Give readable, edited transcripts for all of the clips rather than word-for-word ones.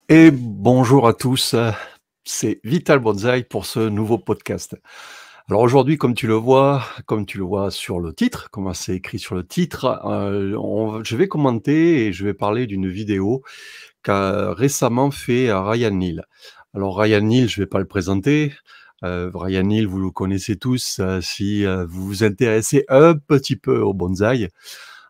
Et bonjour à tous, c'est Vital Bonsaï pour ce nouveau podcast. Alors aujourd'hui, comme tu le vois sur le titre, comme c'est écrit sur le titre, je vais commenter et je vais parler d'une vidéo qu'a récemment fait Ryan Neal. Alors Ryan Neal, je vais pas le présenter. Ryan Neal, vous le connaissez tous si vous vous intéressez un petit peu au bonsaï.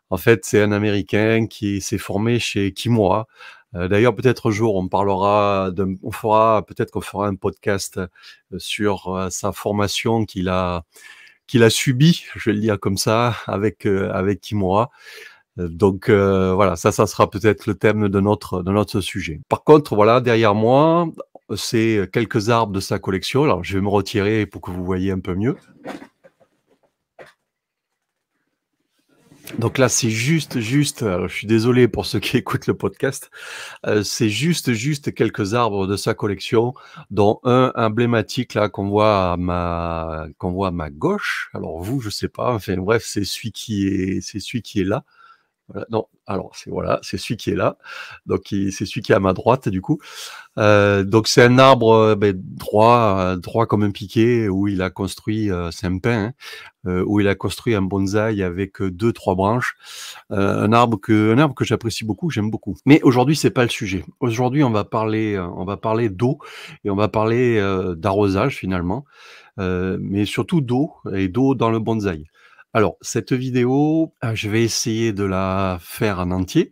En fait, c'est un Américain qui s'est formé chez Kimura. D'ailleurs, peut-être un jour, peut-être qu'on fera un podcast sur sa formation qu'il a subie, je vais le dire comme ça, avec Kimura. Voilà, ça sera peut-être le thème de notre sujet. Par contre, voilà, derrière moi, c'est quelques arbres de sa collection. Alors, je vais me retirer pour que vous voyez un peu mieux. Donc là, c'est juste, je suis désolé pour ceux qui écoutent le podcast, c'est juste quelques arbres de sa collection, dont un emblématique là qu'on voit à ma gauche. Alors vous, je sais pas, enfin bref, c'est celui qui est là. Voilà, non, alors c'est celui qui est là. Donc c'est celui qui est à ma droite du coup. Donc c'est un arbre droit comme un piquet où il a construit, c'est un pin, hein, où il a construit un bonsaï avec deux, trois branches. Un arbre que j'apprécie beaucoup, j'aime beaucoup. Mais aujourd'hui, c'est pas le sujet. Aujourd'hui, on va parler d'eau et on va parler d'arrosage finalement, mais surtout d'eau et d'eau dans le bonsaï. Alors, cette vidéo, je vais essayer de la faire en entier.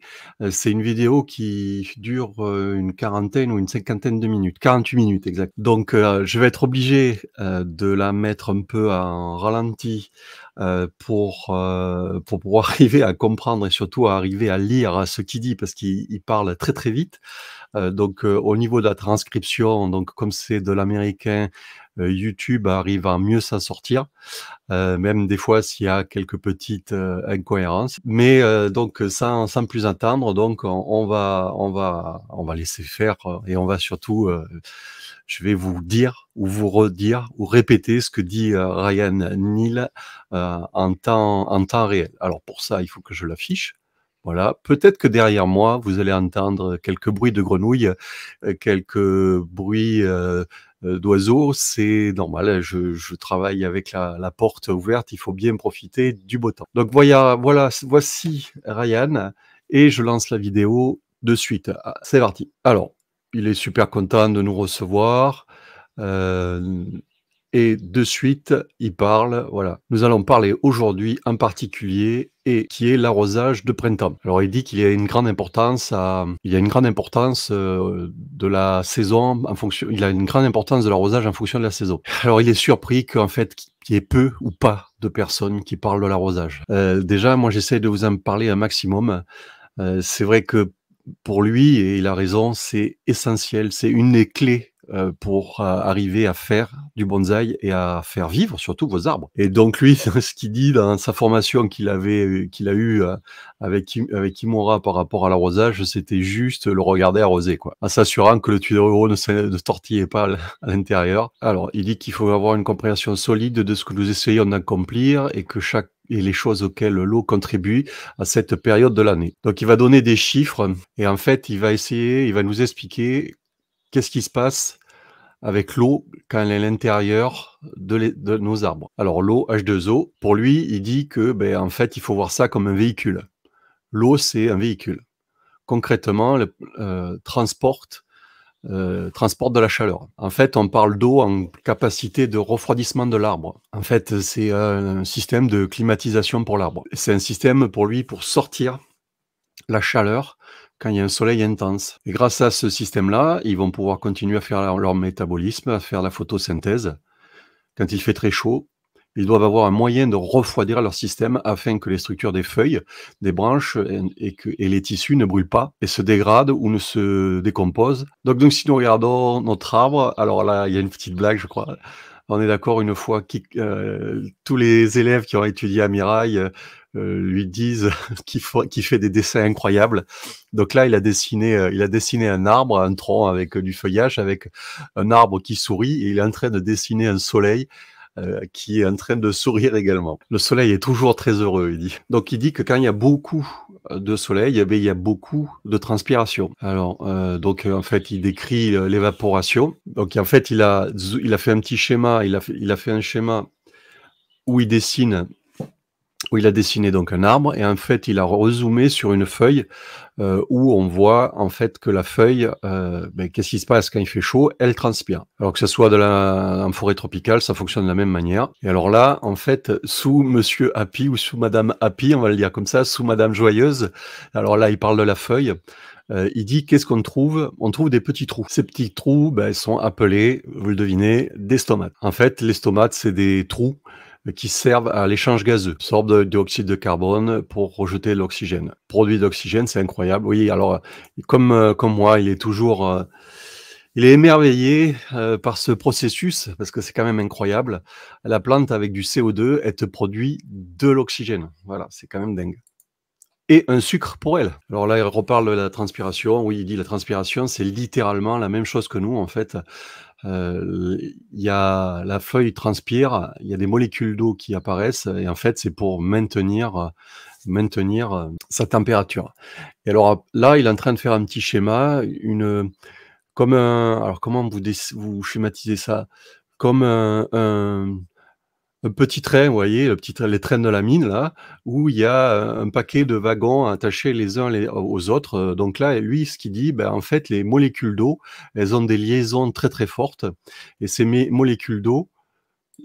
C'est une vidéo qui dure une quarantaine ou une cinquantaine de minutes, 48 minutes exact. Donc, je vais être obligé de la mettre un peu en ralenti pour pouvoir arriver à comprendre et surtout à arriver à lire ce qu'il dit parce qu'il parle très très vite. Au niveau de la transcription, donc comme c'est de l'américain, YouTube arrive à mieux s'en sortir, même des fois s'il y a quelques petites incohérences. Mais sans plus attendre, donc on va laisser faire et on va surtout, je vais vous dire ou vous redire ou répéter ce que dit Ryan Neal en temps réel. Alors pour ça, il faut que je l'affiche. Voilà, peut-être que derrière moi, vous allez entendre quelques bruits de grenouilles, quelques bruits d'oiseaux. C'est normal, je travaille avec la porte ouverte, il faut bien profiter du beau temps. Donc voici Ryan et je lance la vidéo de suite. Ah, c'est parti. Alors, il est super content de nous recevoir. Et de suite, il parle, voilà. Nous allons parler aujourd'hui en particulier et qui est l'arrosage de printemps. Alors il dit qu'il y a une grande importance de la saison il a une grande importance de l'arrosage en fonction de la saison. Alors il est surpris qu'en fait qu'il y ait peu ou pas de personnes qui parlent de l'arrosage. Déjà, moi j'essaie de vous en parler un maximum. C'est vrai que pour lui, et il a raison, c'est essentiel, c'est une des clés pour arriver à faire du bonsaï et à faire vivre surtout vos arbres. Et donc lui, ce qu'il dit dans sa formation qu'il a eue avec Kimura par rapport à l'arrosage, c'était juste le regarder arroser, quoi, en s'assurant que le tuyau ne tortillait pas à l'intérieur. Alors, il dit qu'il faut avoir une compréhension solide de ce que nous essayons d'accomplir et les choses auxquelles l'eau contribue à cette période de l'année. Donc il va donner des chiffres et en fait il va nous expliquer qu'est-ce qui se passe avec l'eau quand elle est à l'intérieur de nos arbres. Alors l'eau H2O, pour lui, il dit que en fait il faut voir ça comme un véhicule. L'eau c'est un véhicule. Concrètement, transporte de la chaleur. En fait, on parle d'eau en capacité de refroidissement de l'arbre. En fait, c'est un système de climatisation pour l'arbre. C'est un système pour lui pour sortir la chaleur quand il y a un soleil intense. Et grâce à ce système-là, ils vont pouvoir continuer à faire leur métabolisme, à faire la photosynthèse. Quand il fait très chaud, ils doivent avoir un moyen de refroidir leur système afin que les structures des feuilles, des branches et les tissus ne brûlent pas et se dégradent ou ne se décomposent. Donc si nous regardons notre arbre, alors là, il y a une petite blague, je crois. On est d'accord, une fois tous les élèves qui ont étudié à Mirail lui disent qu'il fait des dessins incroyables. Donc là, il a dessiné un arbre, un tronc avec du feuillage, avec un arbre qui sourit, et il est en train de dessiner un soleil qui est en train de sourire également. Le soleil est toujours très heureux, il dit. Donc il dit que quand il y a beaucoup de soleil, eh beh, il y a beaucoup de transpiration. Alors, donc, en fait, il décrit, l'évaporation. Donc en fait, il a fait un petit schéma, il a fait un schéma où il dessine où il a dessiné donc un arbre et en fait, il a rezoomé sur une feuille, où on voit en fait que la feuille, beh, qu'est-ce qui se passe quand il fait chaud? Elle transpire. Alors que ce soit en forêt tropicale, ça fonctionne de la même manière et alors là, en fait, sous monsieur Happy ou sous madame Happy, on va le dire comme ça, sous madame Joyeuse, alors là, il parle de la feuille, il dit: «Qu'est-ce qu'on trouve?» On trouve des petits trous. Ces petits trous, bah, sont appelés, vous le devinez, des stomates. En fait, les stomates, c'est des trous qui servent à l'échange gazeux, absorbent du dioxyde de carbone pour rejeter l'oxygène. Produit d'oxygène, c'est incroyable. Oui, alors, comme moi, il est émerveillé, par ce processus parce que c'est quand même incroyable. La plante avec du CO2, elle te produit de l'oxygène. Voilà, c'est quand même dingue et un sucre pour elle. Alors là, il reparle de la transpiration. Oui, il dit: «La transpiration, c'est littéralement la même chose que nous, en fait». Il y a la feuille transpire, il y a des molécules d'eau qui apparaissent et en fait, c'est pour maintenir sa température et alors, là, il est en train de faire un petit schéma, comme un alors comment vous schématisez ça? Comme un petit train, vous voyez, le petit train les trains de la mine là, où il y a, un paquet de wagons attachés les uns aux autres, donc là, lui, ce qu'il dit, ben, en fait, les molécules d'eau, elles ont des liaisons très, très fortes et ces molécules d'eau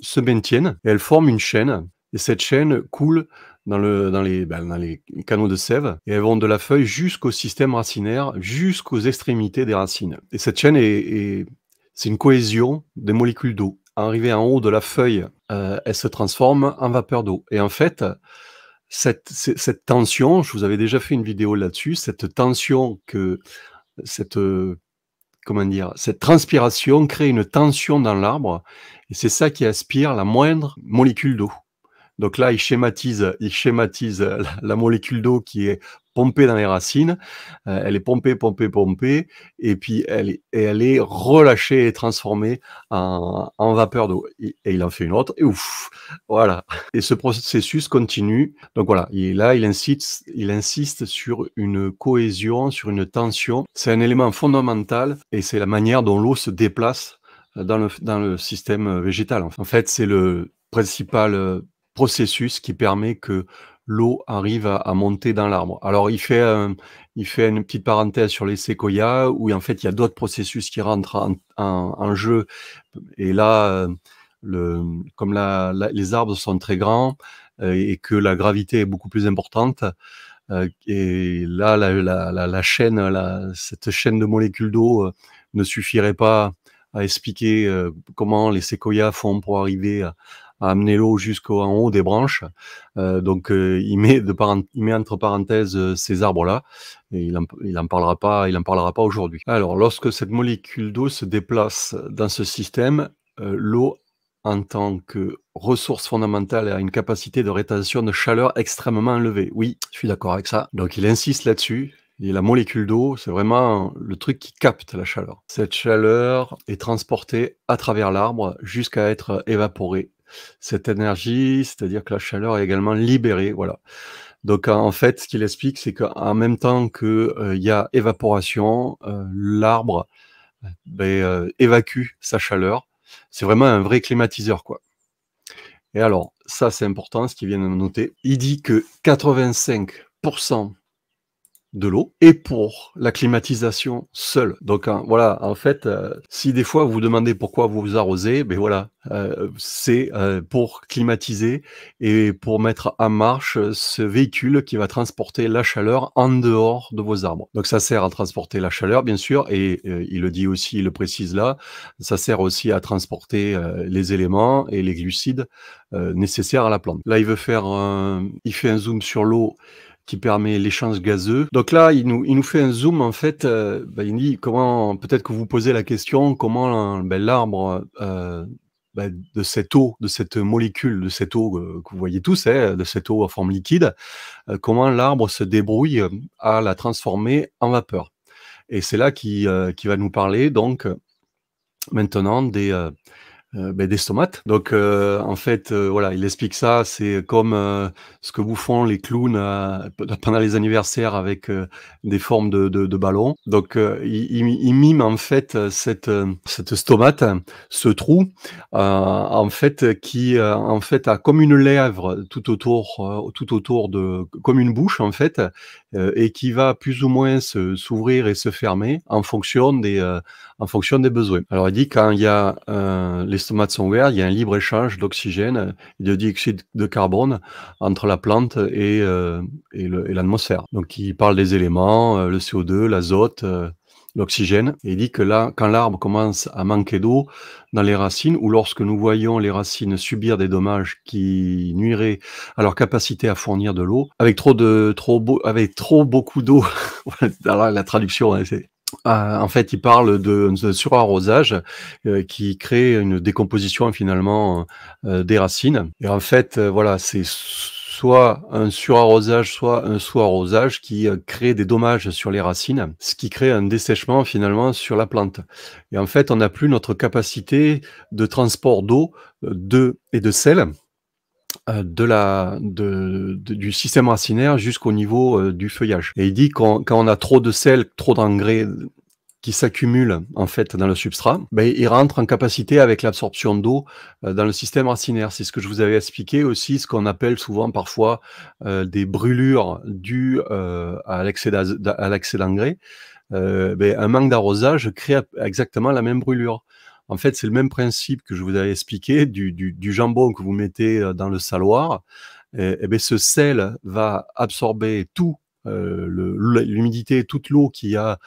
se maintiennent et elles forment une chaîne et cette chaîne coule dans les canaux de sève et elles vont de la feuille jusqu'au système racinaire, jusqu'aux extrémités des racines et cette chaîne c'est une cohésion des molécules d'eau. Arrivée en haut de la feuille, elle se transforme en vapeur d'eau et en fait, cette tension, je vous avais déjà fait une vidéo là-dessus, cette tension cette, comment dire? Cette transpiration crée une tension dans l'arbre et c'est ça qui aspire la moindre molécule d'eau. Donc là, il schématise la molécule d'eau qui est pompée dans les racines. Elle est pompée, pompée, pompée et puis elle est relâchée et transformée en vapeur d'eau et il en fait une autre et ouf! Voilà et ce processus continue. Donc voilà, et là, il insiste sur une cohésion, sur une tension. C'est un élément fondamental et c'est la manière dont l'eau se déplace, dans le système, végétal. En fait, c'est le principal, processus qui permet que l'eau arrive à monter dans l'arbre. Alors il fait une petite parenthèse sur les séquoias où en fait il y a d'autres processus qui rentrent en jeu et là, le comme les arbres sont très grands, et que la gravité est beaucoup plus importante, et là la chaîne, cette chaîne de molécules d'eau, ne suffirait pas à expliquer, comment les séquoias font pour arriver à amener l'eau jusqu'en haut des branches. Donc il met entre parenthèses, ces arbres-là et il en parlera pas aujourd'hui. Alors lorsque cette molécule d'eau se déplace dans ce système, l'eau en tant que ressource fondamentale a une capacité de rétention de chaleur extrêmement élevée. Oui, je suis d'accord avec ça. Donc il insiste là-dessus et la molécule d'eau, c'est vraiment le truc qui capte la chaleur. Cette chaleur est transportée à travers l'arbre jusqu'à être évaporée. Cette énergie, c'est-à-dire que la chaleur est également libérée, voilà. Donc en fait, ce qu'il explique, c'est qu'en même temps que, il y a évaporation, l'arbre, évacue sa chaleur. C'est vraiment un vrai climatiseur, quoi. Et alors, ça c'est important, ce qu'il vient de noter. Il dit que 85 de l'eau et pour la climatisation seule. Donc voilà, en fait, si des fois vous vous demandez pourquoi vous vous arrosez, ben voilà, c'est, pour climatiser et pour mettre en marche, ce véhicule qui va transporter la chaleur en dehors de vos arbres. Donc ça sert à transporter la chaleur bien sûr et il le dit aussi, il le précise là, ça sert aussi à transporter, les éléments et les glucides, nécessaires à la plante. Là, il fait un zoom sur l'eau qui permet l'échange gazeux. Donc là, il nous fait un zoom en fait, il dit comment peut-être que vous posez la question, comment, l'arbre, de cette eau, de cette molécule, de cette eau, que vous voyez tous, hein, de cette eau en forme liquide, comment l'arbre se débrouille, à la transformer en vapeur. Et c'est là qu'il va nous parler donc, maintenant des stomates. Donc, en fait, voilà, il explique ça, c'est comme, ce que vous font les clowns, pendant les anniversaires avec, des formes de ballons. Donc, il mime en fait, cette stomate, ce trou, en fait, qui, en fait, a comme une lèvre tout autour de comme une bouche en fait, et qui va plus ou moins s'ouvrir et se fermer en fonction des besoins. Alors il dit quand il y a, les stomates sont ouverts, il y a un libre échange d'oxygène et de dioxyde de carbone entre la plante et l'atmosphère. Donc il parle des éléments, le CO2, l'azote, l'oxygène. Et il dit que là, quand l'arbre commence à manquer d'eau dans les racines ou lorsque nous voyons les racines subir des dommages qui nuiraient à leur capacité à fournir de l'eau, avec trop beaucoup d'eau, voilà la traduction, hein, c'est en fait, il parle de surarrosage, qui crée une décomposition finalement, des racines et en fait, voilà, c'est soit un surarrosage, soit un sous-arrosage qui, crée des dommages sur les racines, ce qui crée un dessèchement finalement sur la plante et en fait, on n'a plus notre capacité de transport d'eau, de sel, du système racinaire jusqu'au niveau, du feuillage et il dit quand on a trop de sel, trop d'engrais qui s'accumulent en fait dans le substrat, ben, ils rentrent en capacité avec l'absorption d'eau, dans le système racinaire. C'est ce que je vous avais expliqué aussi, ce qu'on appelle souvent parfois, des brûlures dues, à l'excès d'engrais. Beh, un manque d'arrosage crée exactement la même brûlure. En fait, c'est le même principe que je vous avais expliqué du jambon que vous mettez, dans le saloir et beh, ce sel va absorber tout, l'humidité, toute l'eau qu'il y a,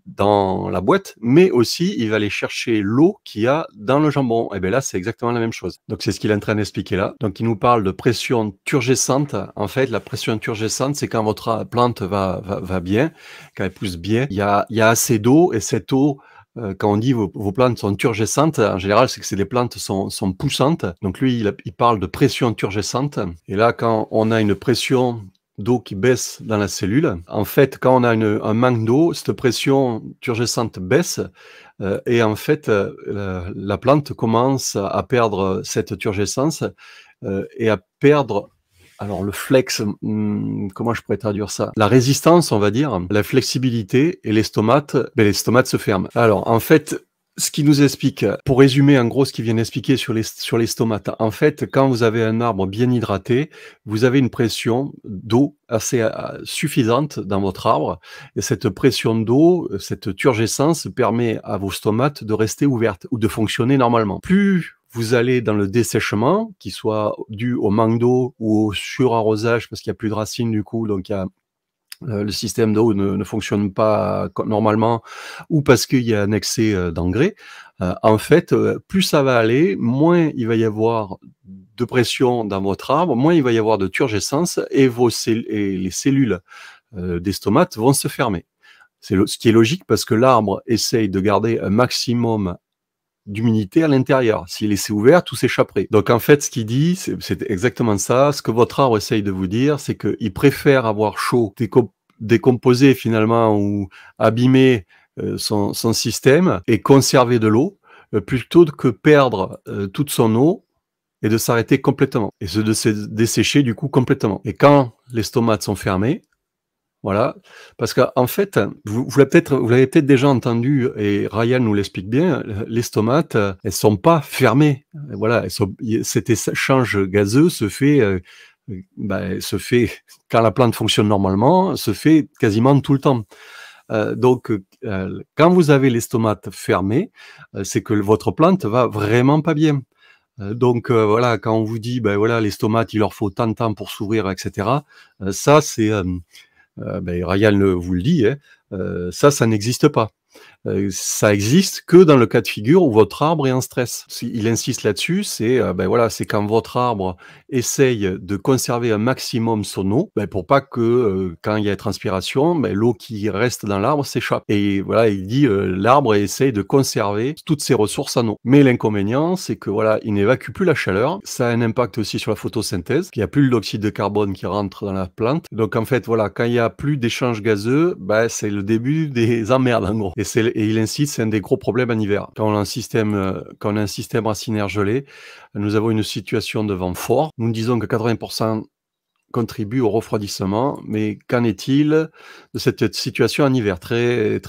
dans la boîte, mais aussi il va aller chercher l'eau qu'il y a dans le jambon et beh, là, c'est exactement la même chose. Donc c'est ce qu'il est en train d'expliquer là. Donc il nous parle de pression turgescente. En fait, la pression turgescente, c'est quand votre plante va bien, quand elle pousse bien, il y a assez d'eau et cette eau, quand on dit vos plantes sont turgescentes, en général, c'est que c'est des plantes sont poussantes. Donc lui, il parle de pression turgescente et là, quand on a une pression d'eau qui baisse dans la cellule, en fait, quand on a un manque d'eau, cette pression turgescente baisse, et en fait, la plante commence à perdre cette turgescence, et à perdre alors le flex, comment je pourrais traduire ça? La résistance, on va dire, la flexibilité et les stomates se ferment. Alors en fait, ce qui nous explique, pour résumer en gros ce qu'il vient d'expliquer sur les stomates, en fait, quand vous avez un arbre bien hydraté, vous avez une pression d'eau assez suffisante dans votre arbre et cette pression d'eau, cette turgescence permet à vos stomates de rester ouvertes ou de fonctionner normalement. Plus vous allez dans le dessèchement, qui soit dû au manque d'eau ou au surarrosage parce qu'il y a plus de racines du coup, donc il y a le système d'eau ne fonctionne pas normalement ou parce qu'il y a un excès, d'engrais, en fait, plus ça va aller, moins il va y avoir de pression dans votre arbre, moins il va y avoir de turgescence et les cellules, des stomates vont se fermer. Ce qui est logique parce que l'arbre essaye de garder un maximum d'humidité à l'intérieur. S'il laissait ouvert, tout s'échapperait. Donc en fait, ce qu'il dit, c'est exactement ça. Ce que votre arbre essaye de vous dire, c'est qu'il préfère avoir chaud, décomposer finalement ou abîmer son système et conserver de l'eau plutôt que perdre toute son eau et de s'arrêter complètement et de se dessécher du coup complètement. Et quand les stomates sont fermés, voilà, parce qu'en fait, vous l'avez peut-être déjà entendu et Ryan nous l'explique bien, les stomates, elles sont pas fermées. Voilà, cet échange gazeux se fait quand la plante fonctionne normalement, se fait quasiment tout le temps. Donc, quand vous avez les stomates fermés, c'est que votre plante va vraiment pas bien. Donc, voilà, quand on vous dit, ben voilà, les stomates, il leur faut tant de temps pour s'ouvrir, et cetera, ça c'est, Ryan vous le dit, hein, ça n'existe pas. Ça existe que dans le cas de figure où votre arbre est en stress. Il insiste là-dessus, voilà, c'est quand votre arbre essaye de conserver un maximum son eau, pour pas que, quand il y a transpiration, l'eau qui reste dans l'arbre s'échappe. Et voilà, il dit, l'arbre essaye de conserver toutes ses ressources en eau. Mais l'inconvénient, c'est que voilà, il n'évacue plus la chaleur. Ça a un impact aussi sur la photosynthèse. Il n'y a plus l'oxyde de carbone qui rentre dans la plante. Donc en fait, voilà, quand il y a plus d'échanges gazeux, c'est le début des emmerdes en gros. Et et il incite, c'est un des gros problèmes en hiver. Quand on a quand on a un système racinaire gelé, nous avons une situation de vent fort. Nous disons que 80% contribue au refroidissement, mais qu'en est-il de cette situation en hiver? Très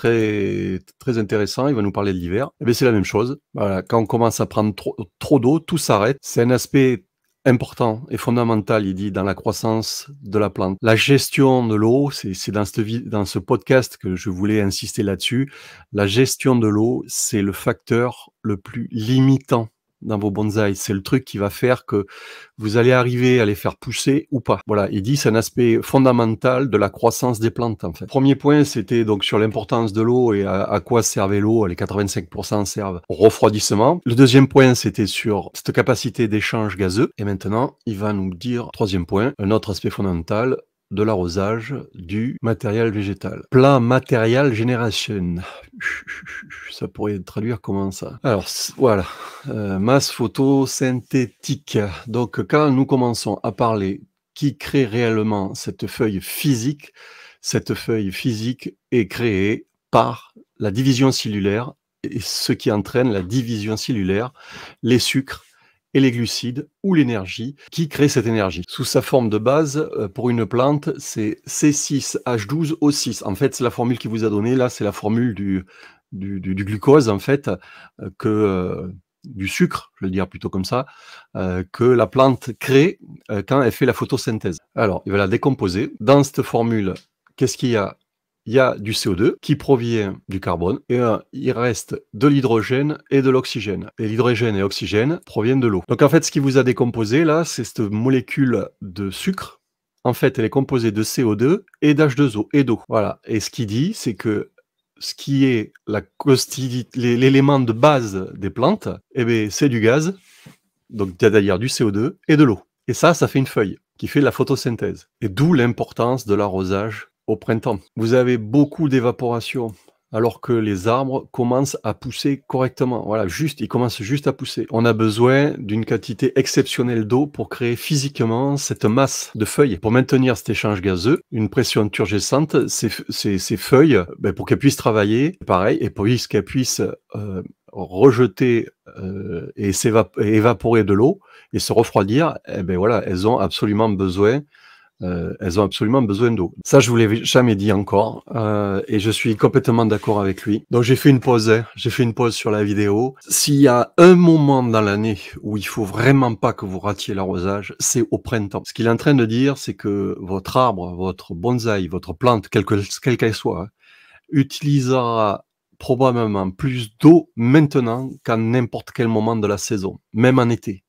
intéressant, il va nous parler de l'hiver. Eh bien, c'est la même chose. Voilà, quand on commence à prendre trop d'eau, tout s'arrête. C'est un aspect important et fondamental, il dit, dans la croissance de la plante. La gestion de l'eau, c'est dans ce podcast que je voulais insister là-dessus. La gestion de l'eau, c'est le facteur le plus limitant dans vos bonsaïs. C'est le truc qui va faire que vous allez arriver à les faire pousser ou pas. Voilà, il dit c'est un aspect fondamental de la croissance des plantes, en fait. Premier point, c'était donc sur l'importance de l'eau et à quoi servait l'eau. Les 85% servent au refroidissement. Le deuxième point, c'était sur cette capacité d'échange gazeux. Et maintenant, il va nous dire, troisième point, un autre aspect fondamental, de l'arrosage du matériel végétal. Plan Material Generation. Ça pourrait traduire comment ça? Alors, voilà. Masse photosynthétique. Donc, quand nous commençons à parler qui crée réellement cette feuille physique est créée par la division cellulaire, et ce qui entraîne la division cellulaire, les sucres et les glucides ou l'énergie qui crée cette énergie. Sous sa forme de base, pour une plante, c'est C6H12O6. En fait, c'est la formule qu'il vous a donnée. Là, c'est la formule du glucose, en fait, du sucre, je vais le dire plutôt comme ça, que la plante crée quand elle fait la photosynthèse. Alors, il va la décomposer. Dans cette formule, qu'est-ce qu'il y a? Il y a du CO2 qui provient du carbone et il reste de l'hydrogène et de l'oxygène. Et l'hydrogène et l'oxygène proviennent de l'eau. Donc en fait, ce qui vous a décomposé là, c'est cette molécule de sucre. En fait, elle est composée de CO2 et d'H2O et d'eau. Voilà. Et ce qu'il dit, c'est que ce qui est l'élément de base des plantes, eh bien, c'est du gaz. Donc il y a d'ailleurs du CO2 et de l'eau. Et ça fait une feuille qui fait la photosynthèse. Et d'où l'importance de l'arrosage au printemps. Vous avez beaucoup d'évaporation alors que les arbres commencent à pousser correctement. Voilà, ils commencent juste à pousser. On a besoin d'une quantité exceptionnelle d'eau pour créer physiquement cette masse de feuilles. Pour maintenir cet échange gazeux, une pression turgescente, ces feuilles, pour qu'elles puissent travailler, pareil, et pour qu'elles puissent rejeter et évaporer de l'eau et se refroidir, voilà, elles ont absolument besoin d'eau. Ça, je vous l'ai jamais dit encore, et je suis complètement d'accord avec lui. Donc j'ai fait une pause, j'ai fait une pause sur la vidéo. S'il y a un moment dans l'année où il faut vraiment pas que vous ratiez l'arrosage, c'est au printemps. Ce qu'il est en train de dire, c'est que votre arbre, votre bonsaï, votre plante, quelle qu'elle soit, utilisera probablement plus d'eau maintenant qu'à n'importe quel moment de la saison, même en été.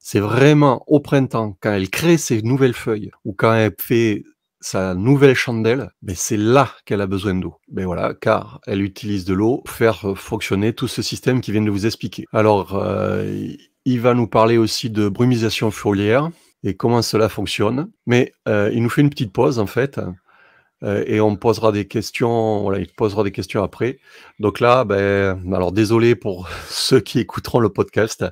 C'est vraiment au printemps, quand elle crée ses nouvelles feuilles ou quand elle fait sa nouvelle chandelle, c'est là qu'elle a besoin d'eau. Voilà, car elle utilise de l'eau pour faire fonctionner tout ce système qui vient de vous expliquer. Alors, il va nous parler aussi de brumisation foliaire et comment cela fonctionne. Mais il nous fait une petite pause, en fait. Et on posera des questions, voilà, il posera des questions après. Donc là, alors désolé pour ceux qui écouteront le podcast.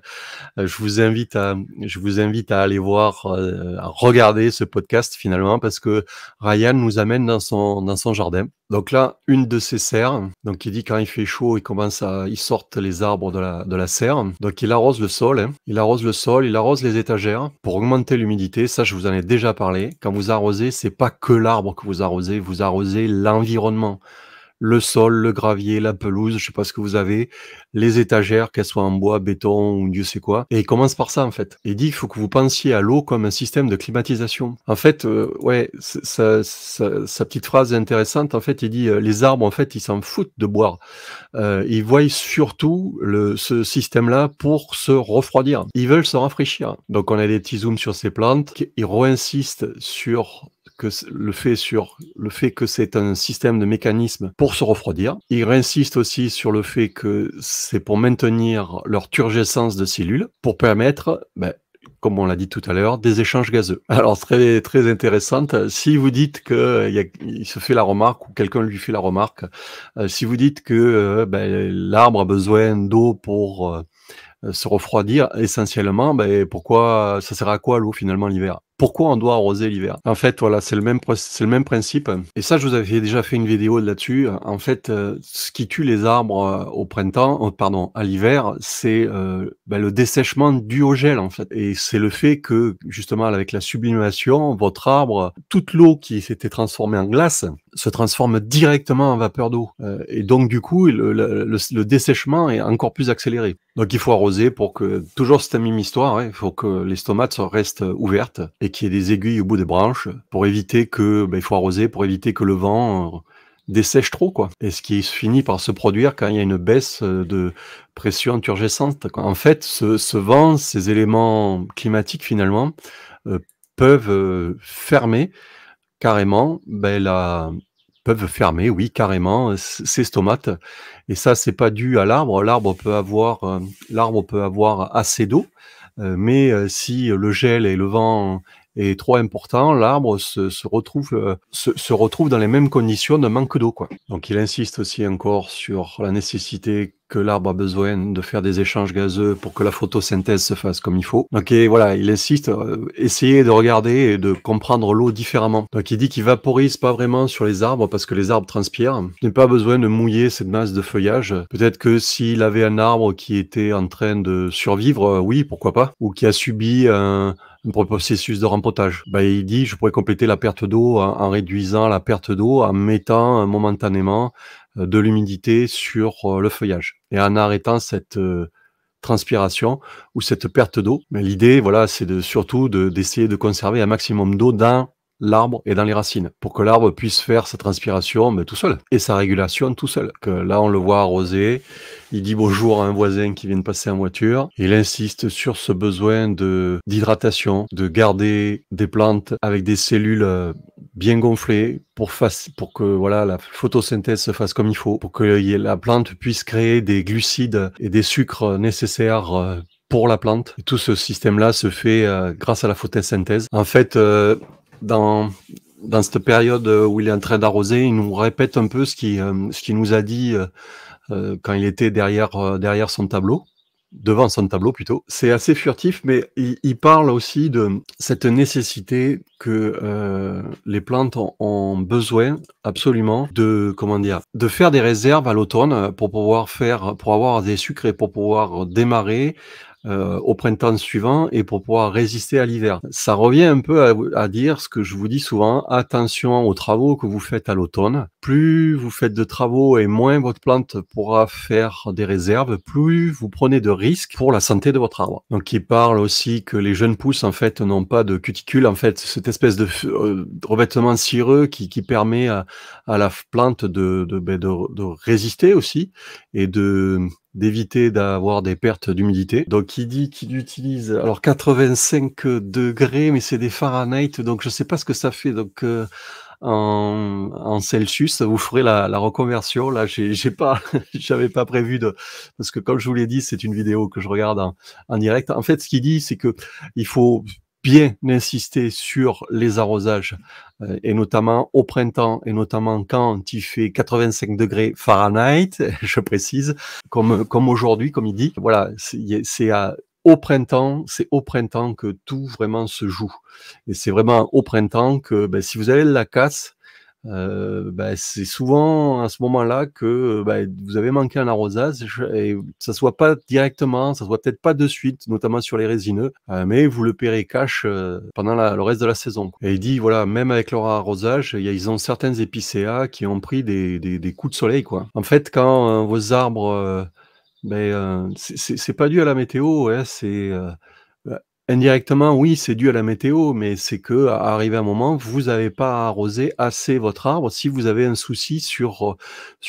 Je vous invite à aller voir, à regarder ce podcast finalement, parce que Ryan nous amène dans son jardin. Donc là, une de ces serres, donc il dit quand il fait chaud, ils sortent les arbres de la serre. Donc il arrose le sol, il arrose les étagères pour augmenter l'humidité. Ça, je vous en ai déjà parlé. Quand vous arrosez, c'est pas que l'arbre que vous arrosez l'environnement. Le sol, le gravier, la pelouse, je sais pas ce que vous avez, les étagères, qu'elles soient en bois, béton ou Dieu sait quoi. Et il commence par ça, en fait. Il dit qu'il faut que vous pensiez à l'eau comme un système de climatisation. En fait, sa petite phrase est intéressante. En fait, il dit, les arbres, en fait, ils s'en foutent de boire. Ils voient surtout ce système-là pour se refroidir. Ils veulent se rafraîchir. Donc, on a des petits zooms sur ces plantes. Ils reinsistent sur le fait que c'est un système de mécanisme pour se refroidir. Il insiste aussi sur le fait que c'est pour maintenir leur turgescence de cellules, pour permettre, comme on l'a dit tout à l'heure, des échanges gazeux. Alors, très, très intéressante. Si vous dites il se fait la remarque, ou quelqu'un lui fait la remarque, si vous dites que l'arbre a besoin d'eau pour se refroidir, essentiellement, pourquoi ça sert à quoi l'eau finalement l'hiver? Pourquoi on doit arroser l'hiver? En fait, voilà, c'est le même principe et ça, je vous avais déjà fait une vidéo là-dessus. En fait, ce qui tue les arbres, au printemps, pardon, à l'hiver, c'est, le dessèchement dû au gel, en fait et c'est le fait que, justement, avec la sublimation, votre arbre, toute l'eau qui s'était transformée en glace se transforme directement en vapeur d'eau, et donc du coup, le dessèchement est encore plus accéléré. Donc il faut arroser pour que toujours cette même histoire, hein, il faut que les stomates restent ouvertes et qu'il y ait des aiguilles au bout des branches pour éviter que, il faut arroser pour éviter que le vent dessèche trop, quoi. Et ce qui finit par se produire quand il y a une baisse de pression turgescente, quoi. En fait, ce vent, ces éléments climatiques finalement, euh, peuvent fermer carrément, peuvent fermer, oui, carrément, ces stomates. Et ça, c'est pas dû à l'arbre. L'arbre peut avoir assez d'eau, mais si le gel et le vent est trop important, l'arbre se retrouve dans les mêmes conditions de manque d'eau, quoi. Donc il insiste aussi encore sur la nécessité que l'arbre a besoin de faire des échanges gazeux pour que la photosynthèse se fasse comme il faut. Donc et voilà, il insiste, essayez de regarder et de comprendre l'eau différemment. Donc il dit qu'il vaporise pas vraiment sur les arbres parce que les arbres transpirent. Il n'a pas besoin de mouiller cette masse de feuillage. Peut-être que s'il avait un arbre qui était en train de survivre, oui, pourquoi pas, ou qui a subi un processus de rempotage. Il dit, je pourrais compléter la perte d'eau en réduisant la perte d'eau, en mettant momentanément de l'humidité sur le feuillage et en arrêtant cette transpiration ou cette perte d'eau. Mais l'idée, voilà, c'est surtout d'essayer de conserver un maximum d'eau dans l'arbre et dans les racines pour que l'arbre puisse faire sa transpiration tout seul et sa régulation tout seul. Que là, on le voit arroser. Il dit bonjour à un voisin qui vient de passer en voiture. Il insiste sur ce besoin d'hydratation, de garder des plantes avec des cellules bien gonflées pour que voilà la photosynthèse se fasse comme il faut, pour que la plante puisse créer des glucides et des sucres nécessaires pour la plante. Et tout ce système-là se fait grâce à la photosynthèse. En fait, dans cette période où il est en train d'arroser, il nous répète un peu ce qu'il nous a dit quand il était derrière son tableau, devant son tableau plutôt. C'est assez furtif, mais il parle aussi de cette nécessité que les plantes ont besoin absolument de faire des réserves à l'automne pour avoir des sucres et pour pouvoir démarrer au printemps suivant et pour pouvoir résister à l'hiver. Ça revient un peu à dire ce que je vous dis souvent, attention aux travaux que vous faites à l'automne. Plus vous faites de travaux et moins votre plante pourra faire des réserves, plus vous prenez de risques pour la santé de votre arbre. Donc il parle aussi que les jeunes pousses en fait n'ont pas de cuticule, en fait cette espèce de revêtement cireux qui permet à la plante de résister aussi et d'éviter d'avoir des pertes d'humidité. Donc il dit qu'il utilise alors 85 degrés, mais c'est des Fahrenheit, donc je sais pas ce que ça fait. Donc en Celsius, vous ferez la reconversion. Là, j'ai pas, j'avais pas prévu parce que comme je vous l'ai dit, c'est une vidéo que je regarde en direct. En fait, ce qu'il dit, c'est que il faut bien insister sur les arrosages et notamment au printemps et notamment quand il fait 85 degrés Fahrenheit, je précise, comme aujourd'hui, comme il dit. Voilà, c'est au printemps que tout vraiment se joue. Et c'est vraiment au printemps que si vous avez de la casse, c'est souvent à ce moment-là que vous avez manqué un arrosage et ça se voit pas directement, ça se voit peut-être pas de suite, notamment sur les résineux, mais vous le paierez cash pendant le reste de la saison. Et il dit voilà, même avec leur arrosage, ils ont certaines épicéas qui ont pris des coups de soleil, quoi. En fait, quand vos arbres c'est pas dû à la météo, ouais, indirectement, oui, c'est dû à la météo, mais c'est qu'arrivé un moment, vous n'avez pas arrosé assez votre arbre si vous avez un souci sur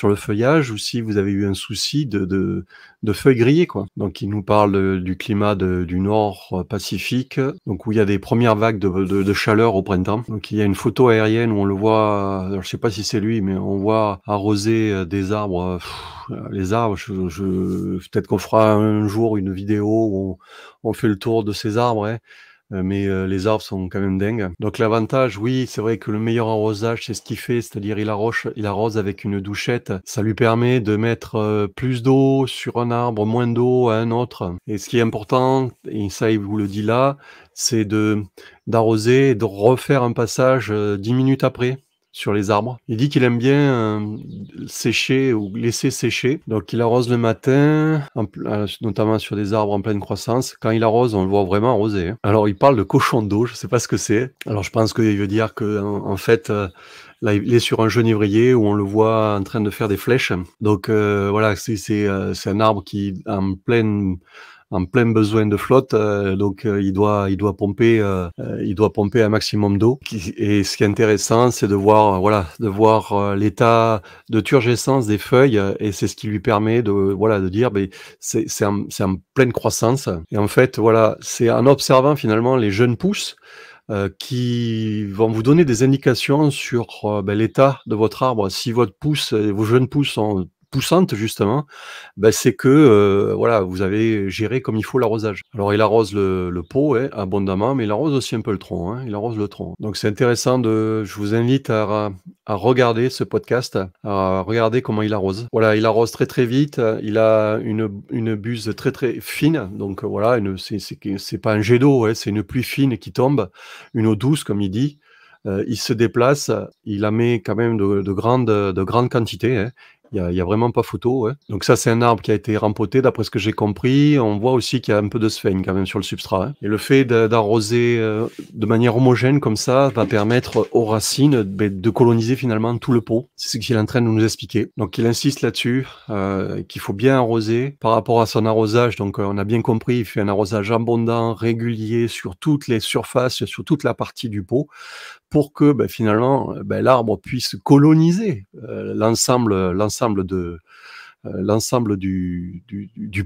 le feuillage ou si vous avez eu un souci de feuilles grillées, quoi. Donc il nous parle du climat du nord Pacifique, donc où il y a des premières vagues de chaleur au printemps. Donc il y a une photo aérienne où on le voit, alors, je sais pas si c'est lui, mais on voit arroser des arbres. Les arbres, peut-être qu'on fera un jour une vidéo où on fait le tour de ces arbres, hein. mais les arbres sont quand même dingues. Donc l'avantage, oui, c'est vrai que le meilleur arrosage, c'est ce qu'il fait, c'est-à-dire il arrose avec une douchette. Ça lui permet de mettre, plus d'eau sur un arbre, moins d'eau à un autre et ce qui est important et ça, il vous le dit là, c'est d'arroser et de refaire un passage, 10 minutes après sur les arbres. Il dit qu'il aime bien, sécher ou laisser sécher. Donc il arrose le matin, notamment sur des arbres en pleine croissance. Quand il arrose, on le voit vraiment arroser, hein. Alors il parle de cochon d'eau, je sais pas ce que c'est. Alors je pense qu'il veut dire qu'en fait, là, il est sur un genévrier où on le voit en train de faire des flèches. Donc voilà, c'est un arbre qui est en plein besoin de flotte, donc il doit pomper un maximum d'eau. Et ce qui est intéressant, c'est de voir, voilà, l'état de turgescence des feuilles, et c'est ce qui lui permet de, voilà, de dire, beh, c'est en pleine croissance. Et en fait, voilà, c'est en observant finalement les jeunes pousses, qui vont vous donner des indications sur, l'état de votre arbre. Si votre pousse, vos jeunes pousses sont poussantes justement, c'est que, voilà, vous avez géré comme il faut l'arrosage. Alors il arrose le pot, hein, abondamment, mais il arrose aussi un peu le tronc, hein, il arrose le tronc. Donc c'est intéressant je vous invite à regarder ce podcast, à regarder comment il arrose. Voilà, il arrose très, très vite, il a une buse très, très fine, donc voilà, c'est pas un jet d'eau, hein, c'est une pluie fine qui tombe, une eau douce comme il dit. Il se déplace, il en met quand même de grandes quantités, hein. Il y a vraiment pas photo, ouais. Donc ça, c'est un arbre qui a été rempoté, d'après ce que j'ai compris. On voit aussi qu'il y a un peu de sphène quand même sur le substrat, hein. Et le fait d'arroser de manière homogène comme ça va permettre aux racines de coloniser finalement tout le pot. C'est ce qu'il est en train de nous expliquer. Donc il insiste là-dessus, qu'il faut bien arroser par rapport à son arrosage. Donc on a bien compris, il fait un arrosage abondant, régulier sur toutes les surfaces, sur toute la partie du pot, pour que finalement l'arbre puisse coloniser l'ensemble du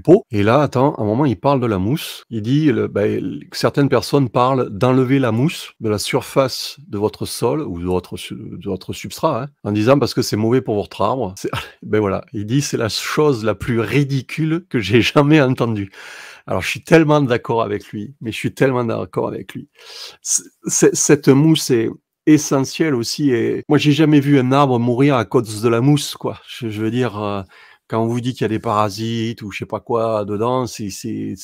pot. Et là, attends, à un moment, il parle de la mousse. Il dit que certaines personnes parlent d'enlever la mousse de la surface de votre sol ou de votre substrat, hein, en disant parce que c'est mauvais pour votre arbre. Voilà, il dit c'est la chose la plus ridicule que j'ai jamais entendue. Alors, je suis tellement d'accord avec lui, mais je suis tellement d'accord avec lui. Cette mousse est essentielle aussi et moi, j'ai jamais vu un arbre mourir à cause de la mousse, quoi. Je veux dire, quand on vous dit qu'il y a des parasites ou je sais pas quoi dedans, c'est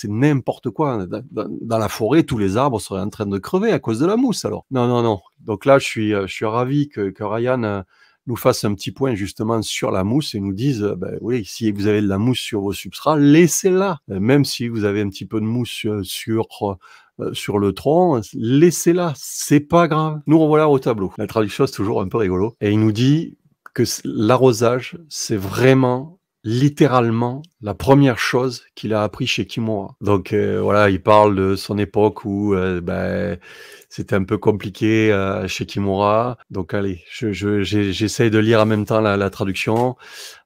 n'importe quoi. Dans la forêt, tous les arbres seraient en train de crever à cause de la mousse alors. Non, non, non. Donc là, je suis ravi que Ryan, nous fasse un petit point justement sur la mousse et nous dise, oui, si vous avez de la mousse sur vos substrats, laissez-la. Même si vous avez un petit peu de mousse sur le tronc, laissez-la, c'est pas grave. Nous revoilà au tableau. La traduction, c'est toujours un peu rigolo. Et il nous dit que l'arrosage, c'est vraiment littéralement la première chose qu'il a appris chez Kimura. Donc voilà, il parle de son époque où c'était un peu compliqué chez Kimura. Donc allez, j'essaye de lire en même temps la traduction.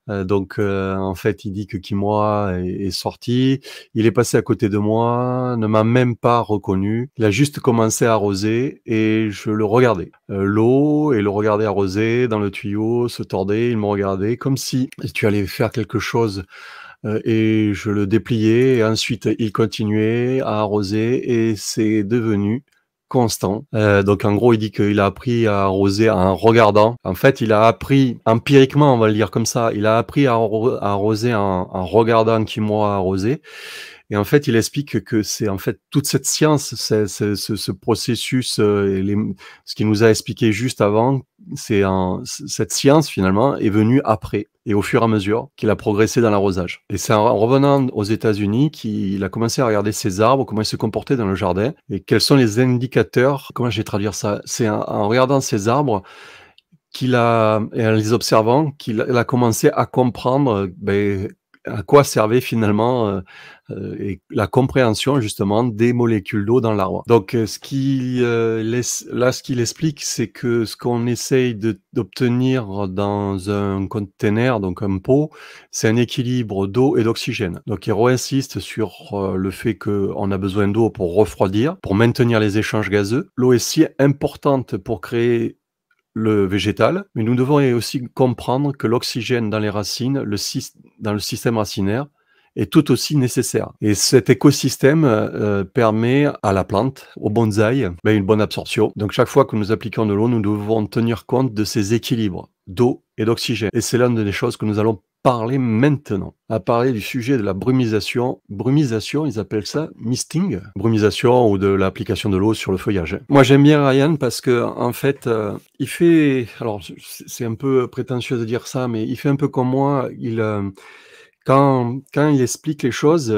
En fait, il dit que Kimura est sorti, il est passé à côté de moi, ne m'a même pas reconnu. Il a juste commencé à arroser et je le regardais. L'eau et le regardais arroser dans le tuyau, se tordait, il me regardait comme si tu allais faire quelque chose. Et je le dépliais et ensuite il continuait à arroser et c'est devenu constant. Donc en gros, il dit qu'il a appris à arroser en regardant. En fait, il a appris empiriquement, on va le dire comme ça, il a appris à arroser en regardant Kimura arroser. Et en fait, il explique que c'est en fait toute cette science, ce processus, ce qu'il nous a expliqué juste avant, cette science finalement est venue après et au fur et à mesure qu'il a progressé dans l'arrosage. Et c'est en revenant aux États-Unis qu'il a commencé à regarder ses arbres, comment ils se comportaient dans le jardin et quels sont les indicateurs. Comment je vais traduire ça? C'est en regardant ces arbres et en les observant qu'il a commencé à comprendre à quoi servait finalement et la compréhension justement des molécules d'eau dans l'arbre. Donc ce qu'il explique, c'est que ce qu'on essaye d'obtenir dans un container, donc un pot, c'est un équilibre d'eau et d'oxygène. Donc il réinsiste sur le fait qu'on a besoin d'eau pour refroidir, pour maintenir les échanges gazeux. L'eau est si importante pour créer le végétal, mais nous devons aussi comprendre que l'oxygène dans les racines, dans le système racinaire, est tout aussi nécessaire. Et cet écosystème permet à la plante, au bonsaï, ben, une bonne absorption. Donc chaque fois que nous appliquons de l'eau, nous devons tenir compte de ces équilibres d'eau et d'oxygène. Et c'est l'une des choses que nous allons parler maintenant, à parler du sujet de la brumisation. Brumisation, ils appellent ça misting, brumisation ou de l'application de l'eau sur le feuillage. Moi, j'aime bien Ryan parce que en fait, il fait, alors c'est un peu prétentieux de dire ça, mais il fait un peu comme moi. Quand il explique les choses,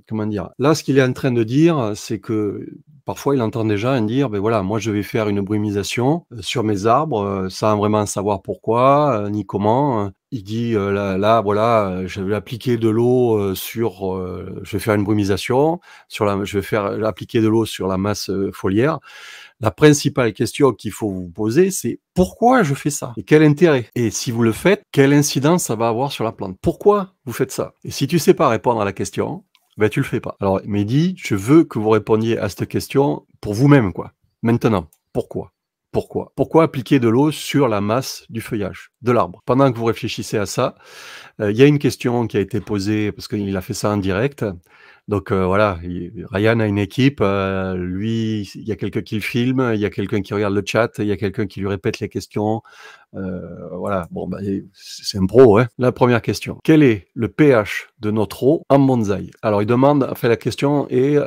comment dire? Là, ce qu'il est en train de dire, c'est que parfois il entend des gens dire: «Beh, voilà, moi je vais faire une brumisation, sur mes arbres, sans vraiment savoir pourquoi, ni comment». Il dit, là voilà, je vais appliquer de l'eau, je vais faire une brumisation je vais faire appliquer de l'eau sur la masse, foliaire. La principale question qu'il faut vous poser, c'est: pourquoi je fais ça? Et quel intérêt? Et si vous le faites, quelle incidence ça va avoir sur la plante? Pourquoi vous faites ça? Et si tu sais pas répondre à la question, ben tu le fais pas. Alors, Mehdi, je veux que vous répondiez à cette question pour vous-même, quoi. Maintenant, pourquoi? Pourquoi? Pourquoi appliquer de l'eau sur la masse du feuillage de l'arbre? Pendant que vous réfléchissez à ça, il y a une question qui a été posée parce qu'il a fait ça en direct. Donc voilà, Ryan a une équipe, lui, il y a quelqu'un qui le filme, il y a quelqu'un qui regarde le chat, il y a quelqu'un qui lui répète les questions. Voilà, bon, bah, c'est un pro, hein. La première question: quel est le pH de notre eau en bonsaï? Alors il demande, enfin la question est,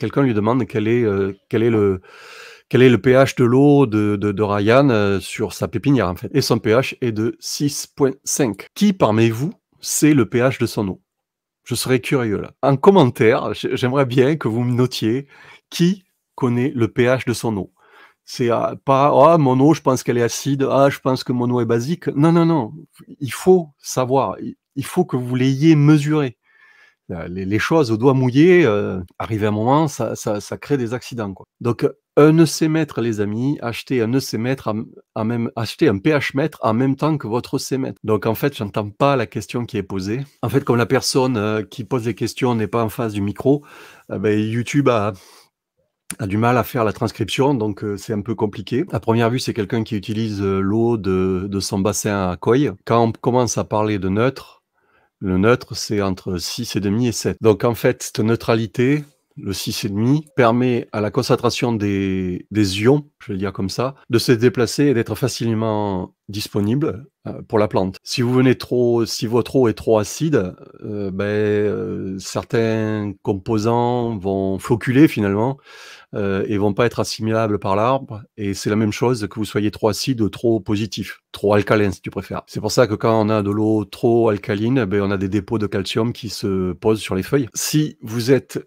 quelqu'un lui demande quel est le pH de l'eau de Ryan sur sa pépinière en fait. Et son pH est de 6,5. Qui parmi vous sait le pH de son eau? Je serais curieux là. En commentaire, j'aimerais bien que vous me notiez qui connaît le pH de son eau. C'est pas: «Ah, mon eau, je pense qu'elle est acide. Ah, je pense que mon eau est basique». Non, non, non. Il faut savoir. Il faut que vous l'ayez mesuré. Les choses au doigt mouillé, arrivé à un moment, ça crée des accidents, quoi. Donc, un EC-mètre, les amis, achetez un EC-mètre achetez un pH-mètre en même temps que votre EC-mètre. Donc, en fait, j'entends pas la question qui est posée. En fait, comme la personne qui pose les questions n'est pas en face du micro, ben, YouTube a du mal à faire la transcription, donc c'est un peu compliqué. À première vue, c'est quelqu'un qui utilise l'eau de son bassin à Coy. Quand on commence à parler de neutre, le neutre, c'est entre 6,5 et 7. Donc en fait, cette neutralité, le 6,5, permet à la concentration des ions, je vais le dire comme ça, de se déplacer et d'être facilement disponible pour la plante. Si votre eau est trop acide, certains composants vont flocculer finalement et vont pas être assimilables par l'arbre. Et c'est la même chose que vous soyez trop acide ou trop positif, trop alcalin si tu préfères. C'est pour ça que quand on a de l'eau trop alcaline, ben, on a des dépôts de calcium qui se posent sur les feuilles. Si vous êtes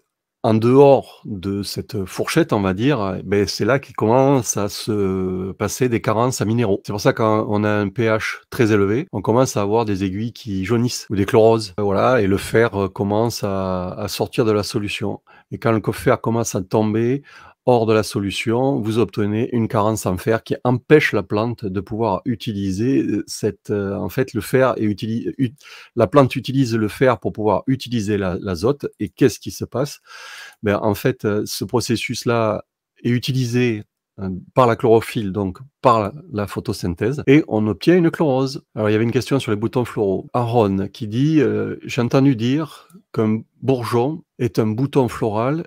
en dehors de cette fourchette, on va dire, ben c'est là qu'il commence à se passer des carences en minéraux. C'est pour ça que quand on a un pH très élevé, on commence à avoir des aiguilles qui jaunissent ou des chloroses. Voilà, et le fer commence à sortir de la solution. Et quand le fer commence à tomber hors de la solution, vous obtenez une carence en fer qui empêche la plante de pouvoir utiliser en fait, le fer la plante utilise le fer pour pouvoir utiliser l'azote. Et qu'est-ce qui se passe? Ben, en fait, ce processus-là est utilisé par la chlorophylle, donc par la photosynthèse, et on obtient une chlorose. Alors, il y avait une question sur les boutons floraux. Aaron qui dit j'ai entendu dire qu'un bourgeon est un bouton floral